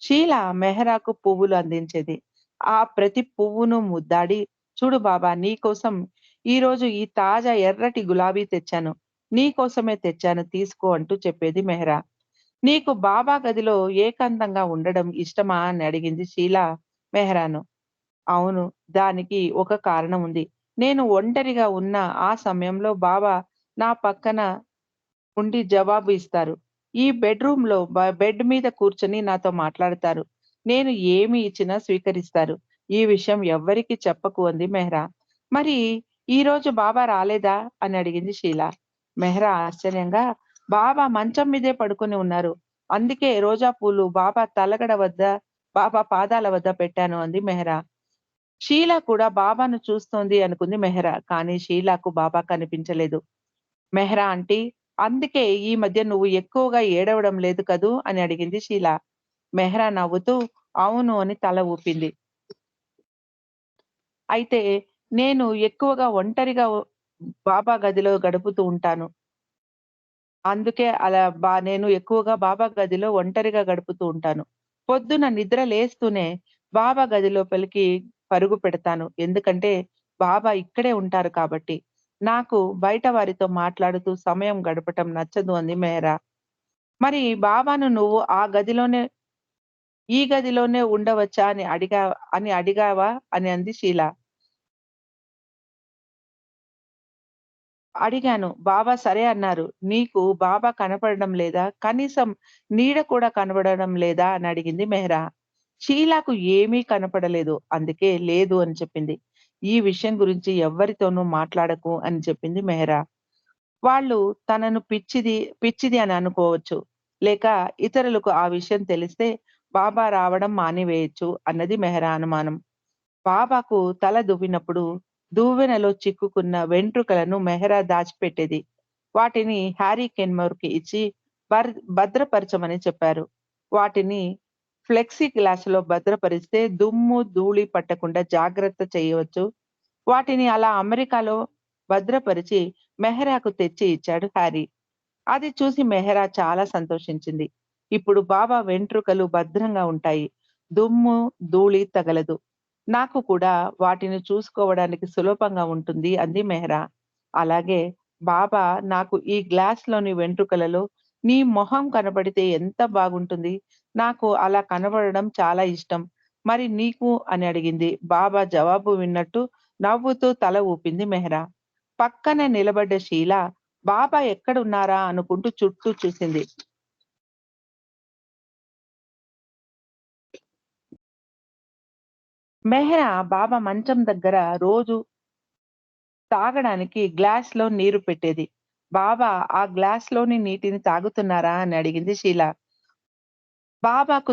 షీల మెహ్రాకు పువ్వులు అందించేది. ఆ ప్రతి పువ్వును ముద్దాడి, "చూడు బాబా నీకోసం ఈరోజు ఈ తాజా ఎర్రటి గులాబీ తెచ్చాను. నీకోసమే తెచ్చాను తీసుకో" అంటూ చెప్పేది మెహ్రా. "నీకు బాబా గదిలో ఏకాంతంగా ఉండడం ఇష్టమా?" అని అడిగింది షీలా మెహ్రాను. "అవును. దానికి ఒక కారణం ఉంది. నేను ఒంటరిగా ఉన్న ఆ సమయంలో బాబా నా పక్కన ఉండి జవాబు ఇస్తారు. ఈ బెడ్ మీద కూర్చొని నాతో మాట్లాడతారు. నేను ఏమి ఇచ్చినా స్వీకరిస్తారు. ఈ విషయం ఎవ్వరికీ చెప్పకు" అంది మెహ్రా. "మరి ఈరోజు బాబా రాలేదా?" అని అడిగింది షీలా. మెహ్రా ఆశ్చర్యంగా, "బాబా మంచం మీదే పడుకొని ఉన్నారు. అందుకే రోజా పూలు బాబా పాదాల వద్ద పెట్టాను" అంది మెహ్రా. షీలా కూడా బాబాను చూస్తోంది అనుకుంది మెహ్రా. కానీ షీలాకు బాబా కనిపించలేదు. "మెహ్రా ఆంటీ, అందుకే ఈ మధ్య నువ్వు ఎక్కువగా ఏడవడం లేదు కదూ" అని అడిగింది షీలా. మెహ్రా నవ్వుతూ అవును అని తల ఊపింది. "అయితే నేను ఎక్కువగా ఒంటరిగా బాబా గదిలో గడుపుతూ ఉంటాను. అందుకే నేను ఎక్కువగా బాబా గదిలో ఒంటరిగా గడుపుతూ ఉంటాను. పొద్దున నిద్ర లేస్తూనే బాబా గది లోపలికి పరుగు పెడతాను. ఎందుకంటే బాబా ఇక్కడే ఉంటారు కాబట్టి. నాకు బయట వారితో మాట్లాడుతూ సమయం గడపటం నచ్చదు" అంది మెహరా. "మరి బాబాను నువ్వు ఈ గదిలోనే ఉండవచ్చా అని అడిగావా?" అని అంది షీలా. అడిగాను. బాబా సరే అన్నారు. "నీకు బాబా కనపడడం లేదా? కనీసం నీడ కూడా కనబడడం లేదా?" అని అడిగింది మెహ్రా. షీలాకు ఏమీ కనపడలేదు. అందుకే లేదు అని చెప్పింది. "ఈ విషయం గురించి ఎవ్వరితోనూ మాట్లాడకు" అని చెప్పింది మెహ్రా. వాళ్ళు తనను పిచ్చిది అని అనుకోవచ్చు. లేక ఇతరులకు ఆ విషయం తెలిస్తే బాబా రావడం మానివేయొచ్చు అన్నది మెహ్రా అనుమానం. బాబాకు తల దువ్వినప్పుడు దువ్వెనలో చిక్కుకున్న వెంట్రుకలను మెహ్రా దాచిపెట్టేది. వాటిని హ్యారీ కెన్మోర్‌కి ఇచ్చి భర్ భద్రపరచమని చెప్పారు. వాటిని ఫ్లెక్సీ గ్లాసులో భద్రపరిస్తే దుమ్ము, ధూళి పట్టకుండా జాగ్రత్త చేయవచ్చు. వాటిని అలా అమెరికాలో భద్రపరిచి మెహ్రాకు తెచ్చి ఇచ్చాడు హ్యారీ. అది చూసి మెహ్రా చాలా సంతోషించింది. ఇప్పుడు బాబా వెంట్రుకలు భద్రంగా ఉంటాయి. దుమ్ము, ధూళి తగలదు. నాకు కూడా వాటిని చూసుకోవడానికి సులభంగా ఉంటుంది అంది మెహ్రా. అలాగే బాబా నాకు ఈ గ్లాస్‌లోని వెంట్రుకలలో నీ మొహం కనబడితే ఎంత బాగుంటుంది. నాకు అలా కనబడడం చాలా ఇష్టం. మరి నీకు అని అడిగింది. బాబా జవాబు విన్నట్టు నవ్వుతూ తల ఊపింది మెహ్రా. పక్కన నిలబడ్డ షీల బాబా ఎక్కడున్నారా అనుకుంటూ చుట్టూ చూసింది. మెహ్రా బాబా మంచం దగ్గర రోజు తాగడానికి గ్లాస్‌లో నీరు పెట్టేది. బాబా ఆ గ్లాస్‌లోని నీటిని తాగుతున్నారా అని అడిగింది షీల. బాబాకు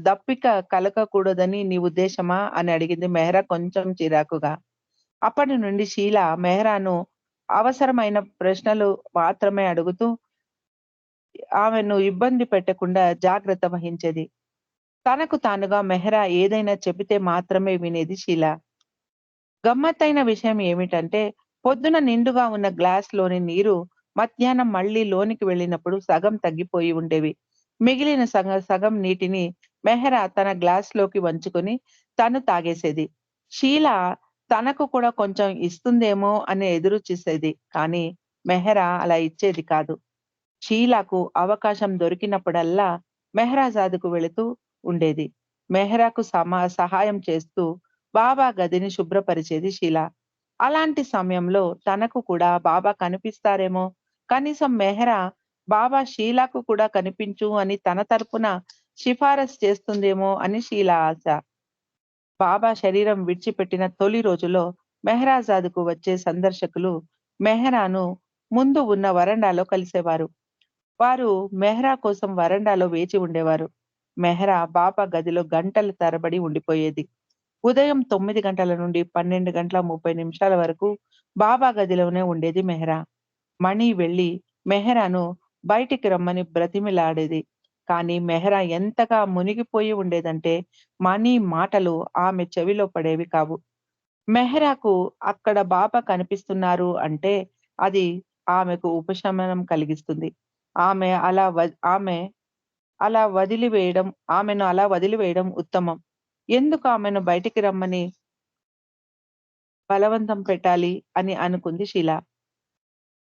దప్పిక కలగకూడదని నీ ఉద్దేశమా? అని అడిగింది మెహ్రా కొంచెం చిరాకుగా. అప్పటి నుండి షీల మెహ్రాను అవసరమైన ప్రశ్నలు మాత్రమే అడుగుతూ ఆమెను ఇబ్బంది పెట్టకుండా జాగ్రత్త వహించేది. తనకు తానుగా మెహ్రా ఏదైనా చెబితే మాత్రమే వినేది షీల. గమ్మత్తైన విషయం ఏమిటంటే, పొద్దున నిండుగా ఉన్న గ్లాస్‌లోని నీరు మధ్యాహ్నం మళ్ళీ లోనికి వెళ్ళినప్పుడు సగం తగ్గిపోయి ఉండేవి. మిగిలిన సగం నీటిని మెహ్రా తన గ్లాస్‌లోకి వంచుకొని తను తాగేసేది. షీల తనకు కూడా కొంచెం ఇస్తుందేమో అని ఎదురు చూసేది. కానీ మెహ్రా అలా ఇచ్చేది కాదు. షీలాకు అవకాశం దొరికినప్పుడల్లా మెహ్రాజాద్‌కు వెళుతూ ఉండేది. మెహ్రాకు సహాయం చేస్తూ బాబా గదిని శుభ్రపరిచేది షీలా. అలాంటి సమయంలో తనకు కూడా బాబా కనిపిస్తారేమో! కనీసం మెహ్రా బాబా షీలాకు కూడా కనిపించు అని తన తరపున సిఫారసు చేస్తుందేమో అని షీలా ఆశ. బాబా శరీరం విడిచిపెట్టిన తొలి రోజుల్లో మెహ్రాజాద్‌కు వచ్చే సందర్శకులు మెహ్రాను ముందు ఉన్న వరండాలో కలిసేవారు. వారు మెహ్రా కోసం వరండాలో వేచి ఉండేవారు. మెహ్రా బాబా గదిలో గంటల తరబడి ఉండిపోయేది. ఉదయం 9 గంటల నుండి 12:30 వరకు బాబా గదిలోనే ఉండేది మెహ్రా. మణి వెళ్లి మెహ్రాను బయటికి రమ్మని బ్రతిమిలాడేది. కానీ మెహ్రా ఎంతగా మునిగిపోయి ఉండేదంటే మణి మాటలు ఆమె చెవిలో పడేవి కావు. మెహ్రాకు అక్కడ బాబా కనిపిస్తున్నారు అంటే అది ఆమెకు ఉపశమనం కలిగిస్తుంది. ఆమె అలా వ ఆమె అలా వదిలివేయడం ఆమెను అలా వదిలివేయడం ఉత్తమం. ఎందుకు ఆమెను బయటికి రమ్మని బలవంతం పెట్టాలి అని అనుకుంది షీల.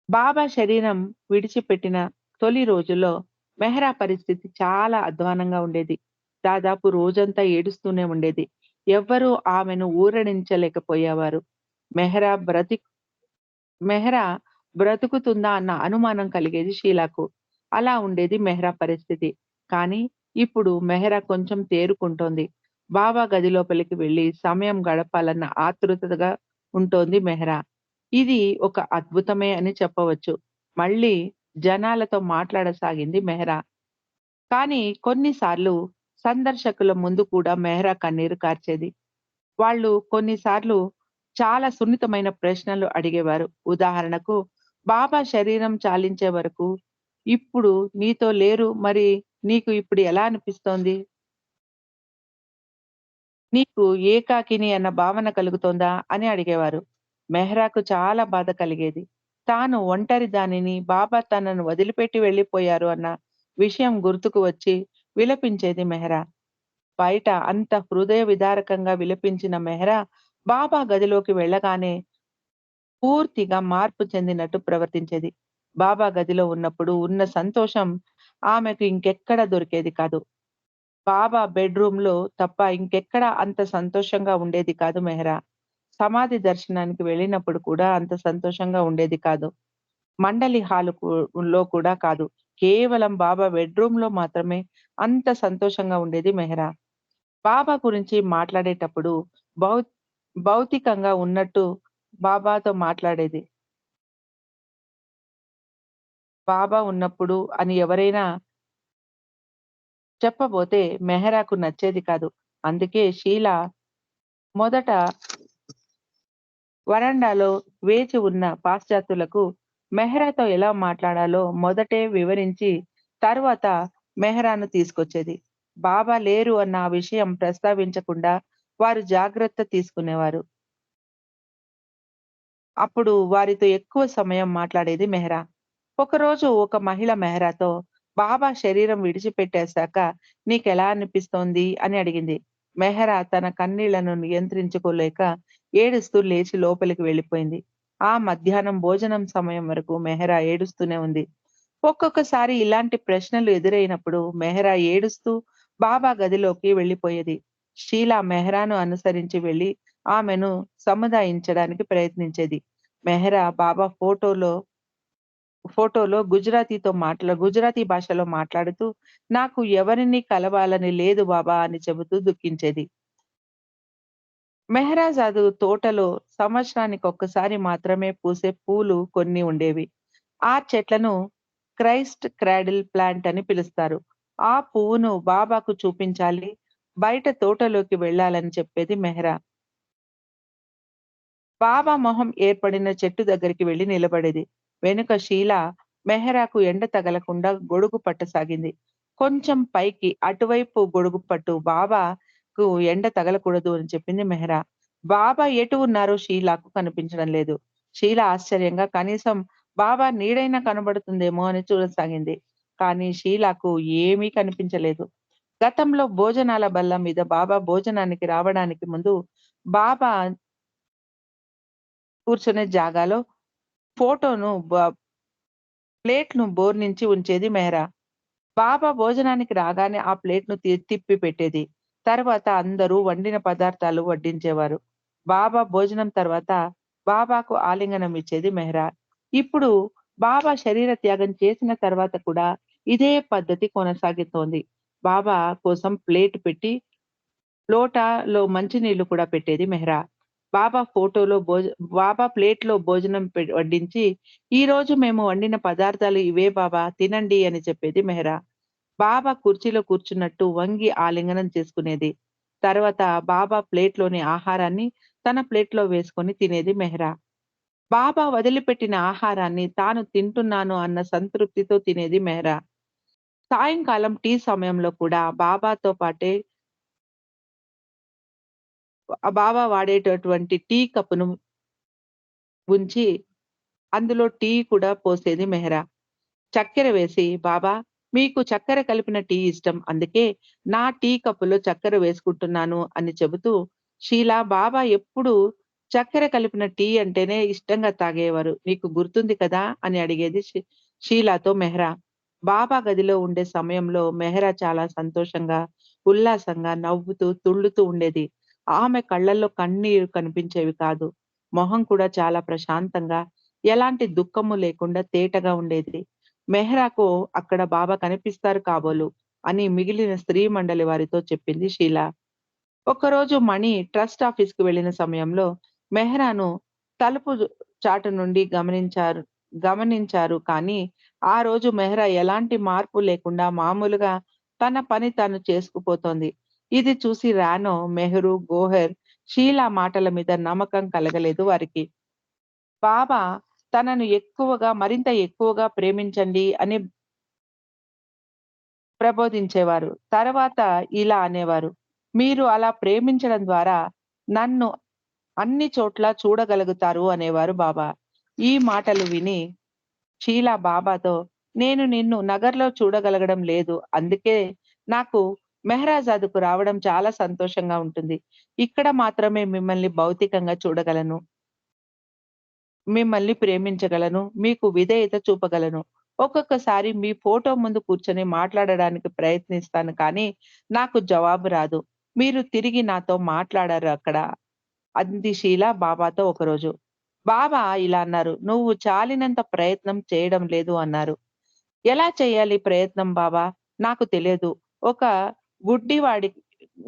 బాబా శరీరం విడిచిపెట్టిన తొలి రోజుల్లో మెహ్రా పరిస్థితి చాలా అధ్వానంగా ఉండేది. దాదాపు రోజంతా ఏడుస్తూనే ఉండేది. ఎవ్వరూ ఆమెను ఊరడించలేకపోయేవారు. మెహ్రా బ్రతి మెహ్రా బ్రతుకుతుందా అన్న అనుమానం కలిగేది షీలాకు. అలా ఉండేది మెహ్రా పరిస్థితి. కానీ ఇప్పుడు మెహ్రా కొంచెం తేరుకుంటోంది. బాబా గది లోపలికి వెళ్లి సమయం గడపాలన్న ఆతృతగా ఉంటోంది మెహ్రా. ఇది ఒక అద్భుతమే అని చెప్పవచ్చు. మళ్ళీ జనాలతో మాట్లాడసాగింది మెహ్రా. కానీ కొన్నిసార్లు సందర్శకుల ముందు కూడా మెహ్రా కన్నీరు కార్చేది. వాళ్ళు కొన్నిసార్లు చాలా సున్నితమైన ప్రశ్నలు అడిగేవారు. ఉదాహరణకు, "బాబా శరీరం చాలించే వరకు ఇప్పుడు నీతో లేరు. మరి నీకు ఇప్పుడు ఎలా అనిపిస్తోంది? నీకు ఏకాకిని అన్న భావన కలుగుతోందా?" అని అడిగేవారు. మెహ్రాకు చాలా బాధ కలిగేది. తాను ఒంటరి దానిని, బాబా తనను వదిలిపెట్టి వెళ్ళిపోయారు అన్న విషయం గుర్తుకు వచ్చి విలపించేది మెహ్రా. బయట అంత హృదయ విదారకంగా విలపించిన మెహ్రా బాబా గదిలోకి వెళ్ళగానే పూర్తిగా మార్పు చెందినట్టు ప్రవర్తించేది. బాబా గదిలో ఉన్నప్పుడు ఉన్న సంతోషం ఆమెకు ఇంకెక్కడ దొరికేది కాదు. బాబా బెడ్‌రూమ్‌లో తప్ప ఇంకెక్కడా అంత సంతోషంగా ఉండేది కాదు మెహ్రా. సమాధి దర్శనానికి వెళ్ళినప్పుడు కూడా అంత సంతోషంగా ఉండేది కాదు. మండలి లో కూడా కాదు. కేవలం బాబా బెడ్‌రూమ్‌లో మాత్రమే అంత సంతోషంగా ఉండేది మెహ్రా. బాబా గురించి మాట్లాడేటప్పుడు భౌ భౌతికంగా ఉన్నట్టు బాబాతో మాట్లాడేది. బాబా ఉన్నప్పుడు అని ఎవరైనా చెప్పబోతే మెహరాకు నచ్చేది కాదు. అందుకే షీల మొదట వరండాలో వేచి ఉన్న పాశ్చాత్యులకు మెహ్రాతో ఎలా మాట్లాడాలో మొదటే వివరించి తరువాత మెహ్రాను తీసుకొచ్చేది. బాబా లేరు అన్న ఆ విషయం ప్రస్తావించకుండా వారు జాగ్రత్త తీసుకునేవారు. అప్పుడు వారితో ఎక్కువ సమయం మాట్లాడేది మెహ్రా. ఒకరోజు ఒక మహిళ మెహ్రాతో, "బాబా శరీరం విడిచిపెట్టేశాక నీకెలా అనిపిస్తోంది?" అని అడిగింది. మెహ్రా తన కన్నీళ్లను నియంత్రించుకోలేక ఏడుస్తూ లేచి లోపలికి వెళ్ళిపోయింది. ఆ మధ్యాహ్నం భోజనం సమయం వరకు మెహ్రా ఏడుస్తూనే ఉంది. ఒక్కొక్కసారి ఇలాంటి ప్రశ్నలు ఎదురైనప్పుడు మెహ్రా ఏడుస్తూ బాబా గదిలోకి వెళ్ళిపోయేది. షీలా మెహ్రాను అనుసరించి వెళ్లి ఆమెను సముదాయించడానికి ప్రయత్నించేది. మెహ్రా బాబా ఫోటోలో గుజరాతీ భాషలో మాట్లాడుతూ, "నాకు ఎవరిని కలవాలని లేదు బాబా" అని చెబుతూ దుఃఖించేది. మెహ్రాజాదు తోటలో సంవత్సరానికొక్కసారి మాత్రమే పూసే పూలు కొన్ని ఉండేవి. ఆ చెట్లను క్రైస్ట్ క్రాడిల్ ప్లాంట్ అని పిలుస్తారు. ఆ పువ్వును బాబాకు చూపించాలి, బయట తోటలోకి వెళ్ళాలని చెప్పేది మెహ్రా. బాబా మొహం ఏర్పడిన చెట్టు దగ్గరికి వెళ్లి నిలబడేది. వెనుక షీల మెహ్రాకు ఎండ తగలకుండా గొడుగు పట్టసాగింది. కొంచెం పైకి అటువైపు గొడుగు పట్టు, బాబాకు ఎండ తగలకూడదు అని చెప్పింది మెహ్రా. బాబా ఎటు ఉన్నారో షీలాకు కనిపించడం లేదు. షీల ఆశ్చర్యంగా కనీసం బాబా నీడైనా కనబడుతుందేమో అని చూడసాగింది. కానీ షీలాకు ఏమీ కనిపించలేదు. గతంలో భోజనాల బల్ల మీద బాబా భోజనానికి రావడానికి ముందు బాబా కూర్చునే జాగాలో ఫోటోను ప్లేట్‌ను బోర్లించి ఉంచేది మెహ్రా. బాబా భోజనానికి రాగానే ఆ ప్లేట్‌ను తిప్పి పెట్టేది. తర్వాత అందరూ వండిన పదార్థాలు వడ్డించేవారు. బాబా భోజనం తర్వాత బాబాకు ఆలింగనం ఇచ్చేది మెహ్రా. ఇప్పుడు బాబా శరీర త్యాగం చేసిన తర్వాత కూడా ఇదే పద్ధతి కొనసాగుతోంది. బాబా కోసం ప్లేట్ పెట్టి లోటాలో మంచినీళ్లు కూడా పెట్టేది మెహ్రా. బాబా ఫోటోలో బాబా ప్లేట్‌లో భోజనం వడ్డించి, "ఈరోజు మేము వండిన పదార్థాలు ఇవే బాబా తినండి" అని చెప్పేది మెహరా. బాబా కుర్చీలో కూర్చున్నట్టు వంగి ఆలింగనం చేసుకునేది. తర్వాత బాబా ప్లేట్‌లోని ఆహారాన్ని తన ప్లేట్‌లో వేసుకొని తినేది మెహ్రా. బాబా వదిలిపెట్టిన ఆహారాన్ని తాను తింటున్నాను అన్న సంతృప్తితో తినేది మెహ్రా. సాయంకాలం టీ సమయంలో కూడా బాబాతో పాటే బాబా వాడేటటువంటి టీ కప్పును ఉంచి అందులో టీ కూడా పోసేది మెహ్రా. చక్కెర వేసి, "బాబా మీకు చక్కెర కలిపిన టీ ఇష్టం. అందుకే నా టీ కప్పులో చక్కెర వేసుకుంటున్నాను" అని చెబుతూ బాబా ఎప్పుడూ చక్కెర కలిపిన టీ అంటేనే ఇష్టంగా తాగేవారు. "నీకు గుర్తుంది కదా?" అని అడిగేది షీలాతో మెహ్రా. బాబా గదిలో ఉండే సమయంలో మెహ్రా చాలా సంతోషంగా, ఉల్లాసంగా, నవ్వుతూ, తుళ్ళుతూ ఉండేది. ఆమె కళ్ళల్లో కన్నీరు కనిపించేవి కాదు. మొహం కూడా చాలా ప్రశాంతంగా, ఎలాంటి దుఃఖము లేకుండా తేటగా ఉండేది. మెహ్రాకు అక్కడ బాబా కనిపిస్తారు కాబోలు అని మిగిలిన స్త్రీ మండలి వారితో చెప్పింది షీలా. ఒకరోజు మణి ట్రస్ట్ ఆఫీస్‌కి వెళ్ళిన సమయంలో మెహ్రాను తలుపు చాటు నుండి గమనించారు కానీ, ఆ రోజు మెహ్రా ఎలాంటి మార్పు లేకుండా మామూలుగా తన పని తాను చేసుకుపోతోంది. ఇది చూసి రానో, మెహ్రూ, గోహెర్, షీలా మాటల మీద నమ్మకం కలగలేదు వారికి. బాబా తనను మరింత ఎక్కువగా ప్రేమించండి అని ప్రబోధించేవారు. తర్వాత ఇలా అనేవారు, "మీరు అలా ప్రేమించడం ద్వారా నన్ను అన్ని చోట్ల చూడగలుగుతారు" అనేవారు బాబా. ఈ మాటలు విని షీలా బాబాతో, "నేను నిన్ను నగర్‌లో చూడగలగడం లేదు. అందుకే నాకు మెహ్రాజాద్‌కు రావడం చాలా సంతోషంగా ఉంటుంది. ఇక్కడ మాత్రమే మిమ్మల్ని భౌతికంగా చూడగలను. మిమ్మల్ని ప్రేమించగలను. మీకు విధేయత చూపగలను. ఒక్కొక్కసారి మీ ఫోటో ముందు కూర్చొని మాట్లాడడానికి ప్రయత్నిస్తాను కానీ, నాకు జవాబు రాదు. మీరు తిరిగి నాతో మాట్లాడరు అక్కడ" అంది షీల బాబాతో ఒకరోజు. బాబా ఇలా అన్నారు, "నువ్వు చాలినంత ప్రయత్నం చేయడం లేదు" అన్నారు. "ఎలా చేయాలి ప్రయత్నం బాబా? నాకు తెలియదు. ఒక గుడ్డివాడి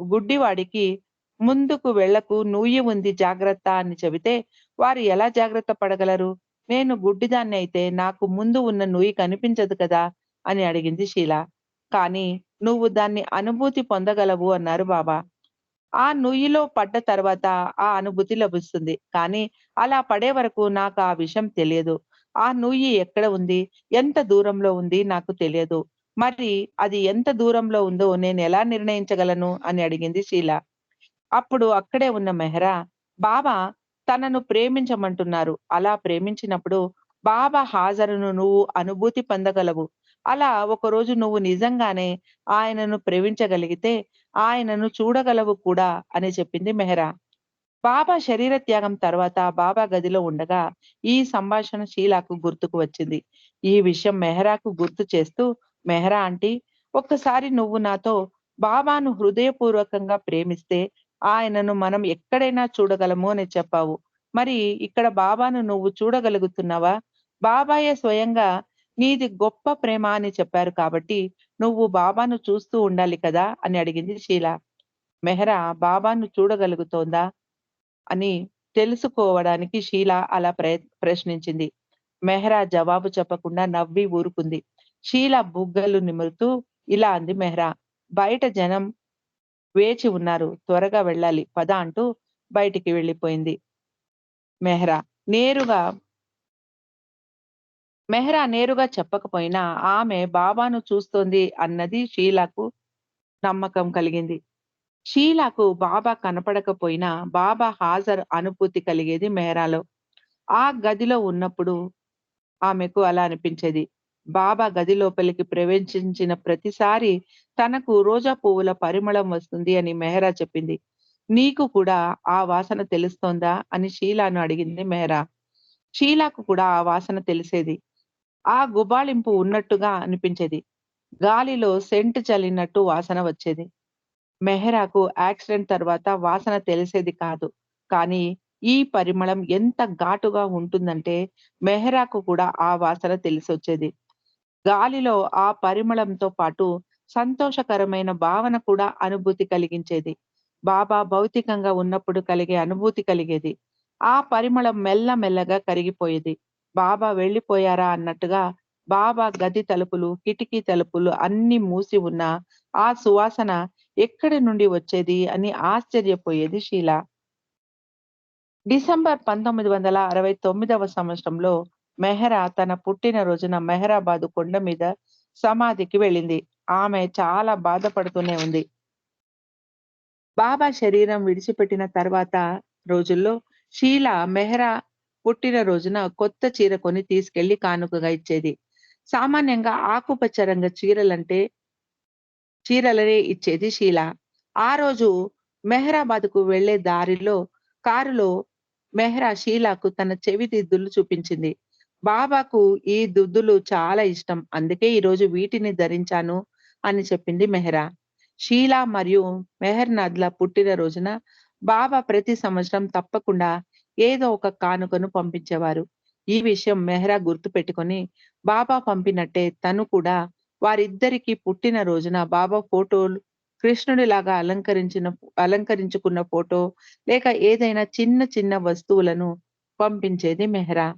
గుడ్డివాడికి ముందుకు వెళ్ళకు నుయ్యి ఉంది జాగ్రత్త అని చెబితే వారు ఎలా జాగ్రత్త పడగలరు? నేను గుడ్డిదాన్నయితే నాకు ముందు ఉన్న నుయ్యి కనిపించదు కదా" అని అడిగింది షీల. "కానీ నువ్వు దాన్ని అనుభూతి పొందగలవు" అన్నారు బాబా. ఆ నుయ్యిలో పడ్డ తర్వాత ఆ అనుభూతి లభిస్తుంది. కానీ అలా పడే వరకు నాకు ఆ విషయం తెలియదు. ఆ నుయ్యి ఎక్కడ ఉంది? ఎంత దూరంలో ఉంది? నాకు తెలియదు. మరి అది ఎంత దూరంలో ఉందో నేనెలా నిర్ణయించగలను? అని అడిగింది షీల. అప్పుడు అక్కడే ఉన్న మెహ్రా, బాబా తనను ప్రేమించమంటున్నారు. అలా ప్రేమించినప్పుడు బాబా హాజరును నువ్వు అనుభూతి పొందగలవు. అలా ఒకరోజు నువ్వు నిజంగానే ఆయనను ప్రేమించగలిగితే ఆయనను చూడగలవు కూడా అని చెప్పింది మెహ్రా. బాబా శరీర త్యాగం తర్వాత బాబా గదిలో ఉండగా ఈ సంభాషణ షీలాకు గుర్తుకు వచ్చింది. ఈ విషయం మెహ్రాకు గుర్తు చేస్తూ, "మెహ్రా ఆంటీ, ఒక్కసారి నువ్వు నాతో బాబాను హృదయపూర్వకంగా ప్రేమిస్తే ఆయనను మనం ఎక్కడైనా చూడగలము అని చెప్పావు. మరి ఇక్కడ బాబాను నువ్వు చూడగలుగుతున్నావా? బాబాయే స్వయంగా నీది గొప్ప ప్రేమ అని చెప్పారు కాబట్టి నువ్వు బాబాను చూస్తూ ఉండాలి కదా" అని అడిగింది షీల. మెహ్రా బాబాను చూడగలుగుతోందా అని తెలుసుకోవడానికి షీల అలా ప్రశ్నించింది. మెహ్రా జవాబు చెప్పకుండా నవ్వి ఊరుకుంది. షీల బుగ్గలు నిమురుతూ ఇలా అంది మెహ్రా, "బయట జనం వేచి ఉన్నారు. త్వరగా వెళ్ళాలి. పద" అంటూ బయటికి వెళ్ళిపోయింది. మెహ్రా. నేరుగా నేరుగా చెప్పకపోయినా ఆమె బాబాను చూస్తోంది అన్నది షీలకు నమ్మకం కలిగింది. షీలాకు బాబా కనపడకపోయినా బాబా హాజరు అనుభూతి కలిగేది మెహ్రాలో. ఆ గదిలో ఉన్నప్పుడు ఆమెకు అలా అనిపించేది. బాబా గది లోపలికి ప్రవేశించిన ప్రతిసారి తనకు రోజా పువ్వుల పరిమళం వస్తుంది అని మెహ్రా చెప్పింది. "నీకు కూడా ఆ వాసన తెలుస్తోందా?" అని షీలాను అడిగింది మెహ్రా. షీలాకు కూడా ఆ వాసన తెలిసేది. ఆ గుబాళింపు ఉన్నట్టుగా అనిపించేది. గాలిలో సెంట్ చల్లినట్టు వాసన వచ్చేది. మెహ్రాకు యాక్సిడెంట్ తర్వాత వాసన తెలిసేది కాదు. కానీ ఈ పరిమళం ఎంత ఘాటుగా ఉంటుందంటే మెహ్రాకు కూడా ఆ వాసన తెలిసొచ్చేది. గాలిలో ఆ పరిమళంతో పాటు సంతోషకరమైన భావన కూడా అనుభూతి కలిగించేది. బాబా భౌతికంగా ఉన్నప్పుడు కలిగే అనుభూతి కలిగేది. ఆ పరిమళం మెల్లమెల్లగా కరిగిపోయేది. బాబా వెళ్ళిపోయారా అన్నట్టుగా బాబా గది తలుపులు, కిటికీ తలుపులు అన్నీ మూసి ఉన్నా ఆ సువాసన ఎక్కడి నుండి వచ్చేది అని ఆశ్చర్యపోయేది షీల. డిసెంబర్ 1969వ సంవత్సరంలో మెహ్రా తన పుట్టినరోజున మెహ్రాబాదు కొండ మీద సమాధికి వెళ్ళింది. ఆమె చాలా బాధపడుతూనే ఉంది. బాబా శరీరం విడిచిపెట్టిన తర్వాత రోజుల్లో షీలా మెహ్రా పుట్టినరోజున కొత్త చీర కొని తీసుకెళ్లి కానుకగా ఇచ్చేది. సామాన్యంగా ఆకుపచ్చ రంగు చీరలనే ఇచ్చేది షీలా. ఆ రోజు మెహ్రాబాద్‌కు వెళ్ళే దారిలో కారులో మెహ్రా షీలాకు తన చెవి దిద్దులు చూపించింది. బాబాకు ఈ దుద్దులు చాలా ఇష్టం. అందుకే ఈరోజు వీటిని ధరించాను అని చెప్పింది మెహ్రా. షీలా మరియు మెహర్‌నాద్‌ల పుట్టినరోజున బాబా ప్రతి సంవత్సరం తప్పకుండా ఏదో ఒక కానుకను పంపించేవారు. ఈ విషయం మెహ్రా గుర్తుపెట్టుకొని బాబా పంపినట్టే తను కూడా వారిద్దరికీ పుట్టినరోజున బాబా ఫోటోలు కృష్ణుడిలాగా అలంకరించుకున్న ఫోటో లేక ఏదైనా చిన్న చిన్న వస్తువులను పంపించేది మెహ్రా.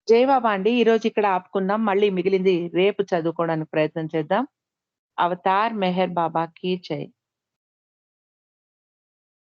జై బాబా అండి. ఈరోజు ఇక్కడ ఆపుకుందాం. మళ్ళీ మిగిలింది రేపు చదువుకోవడానికి ప్రయత్నం చేద్దాం. అవతార్ మెహర్ బాబా కీ జై.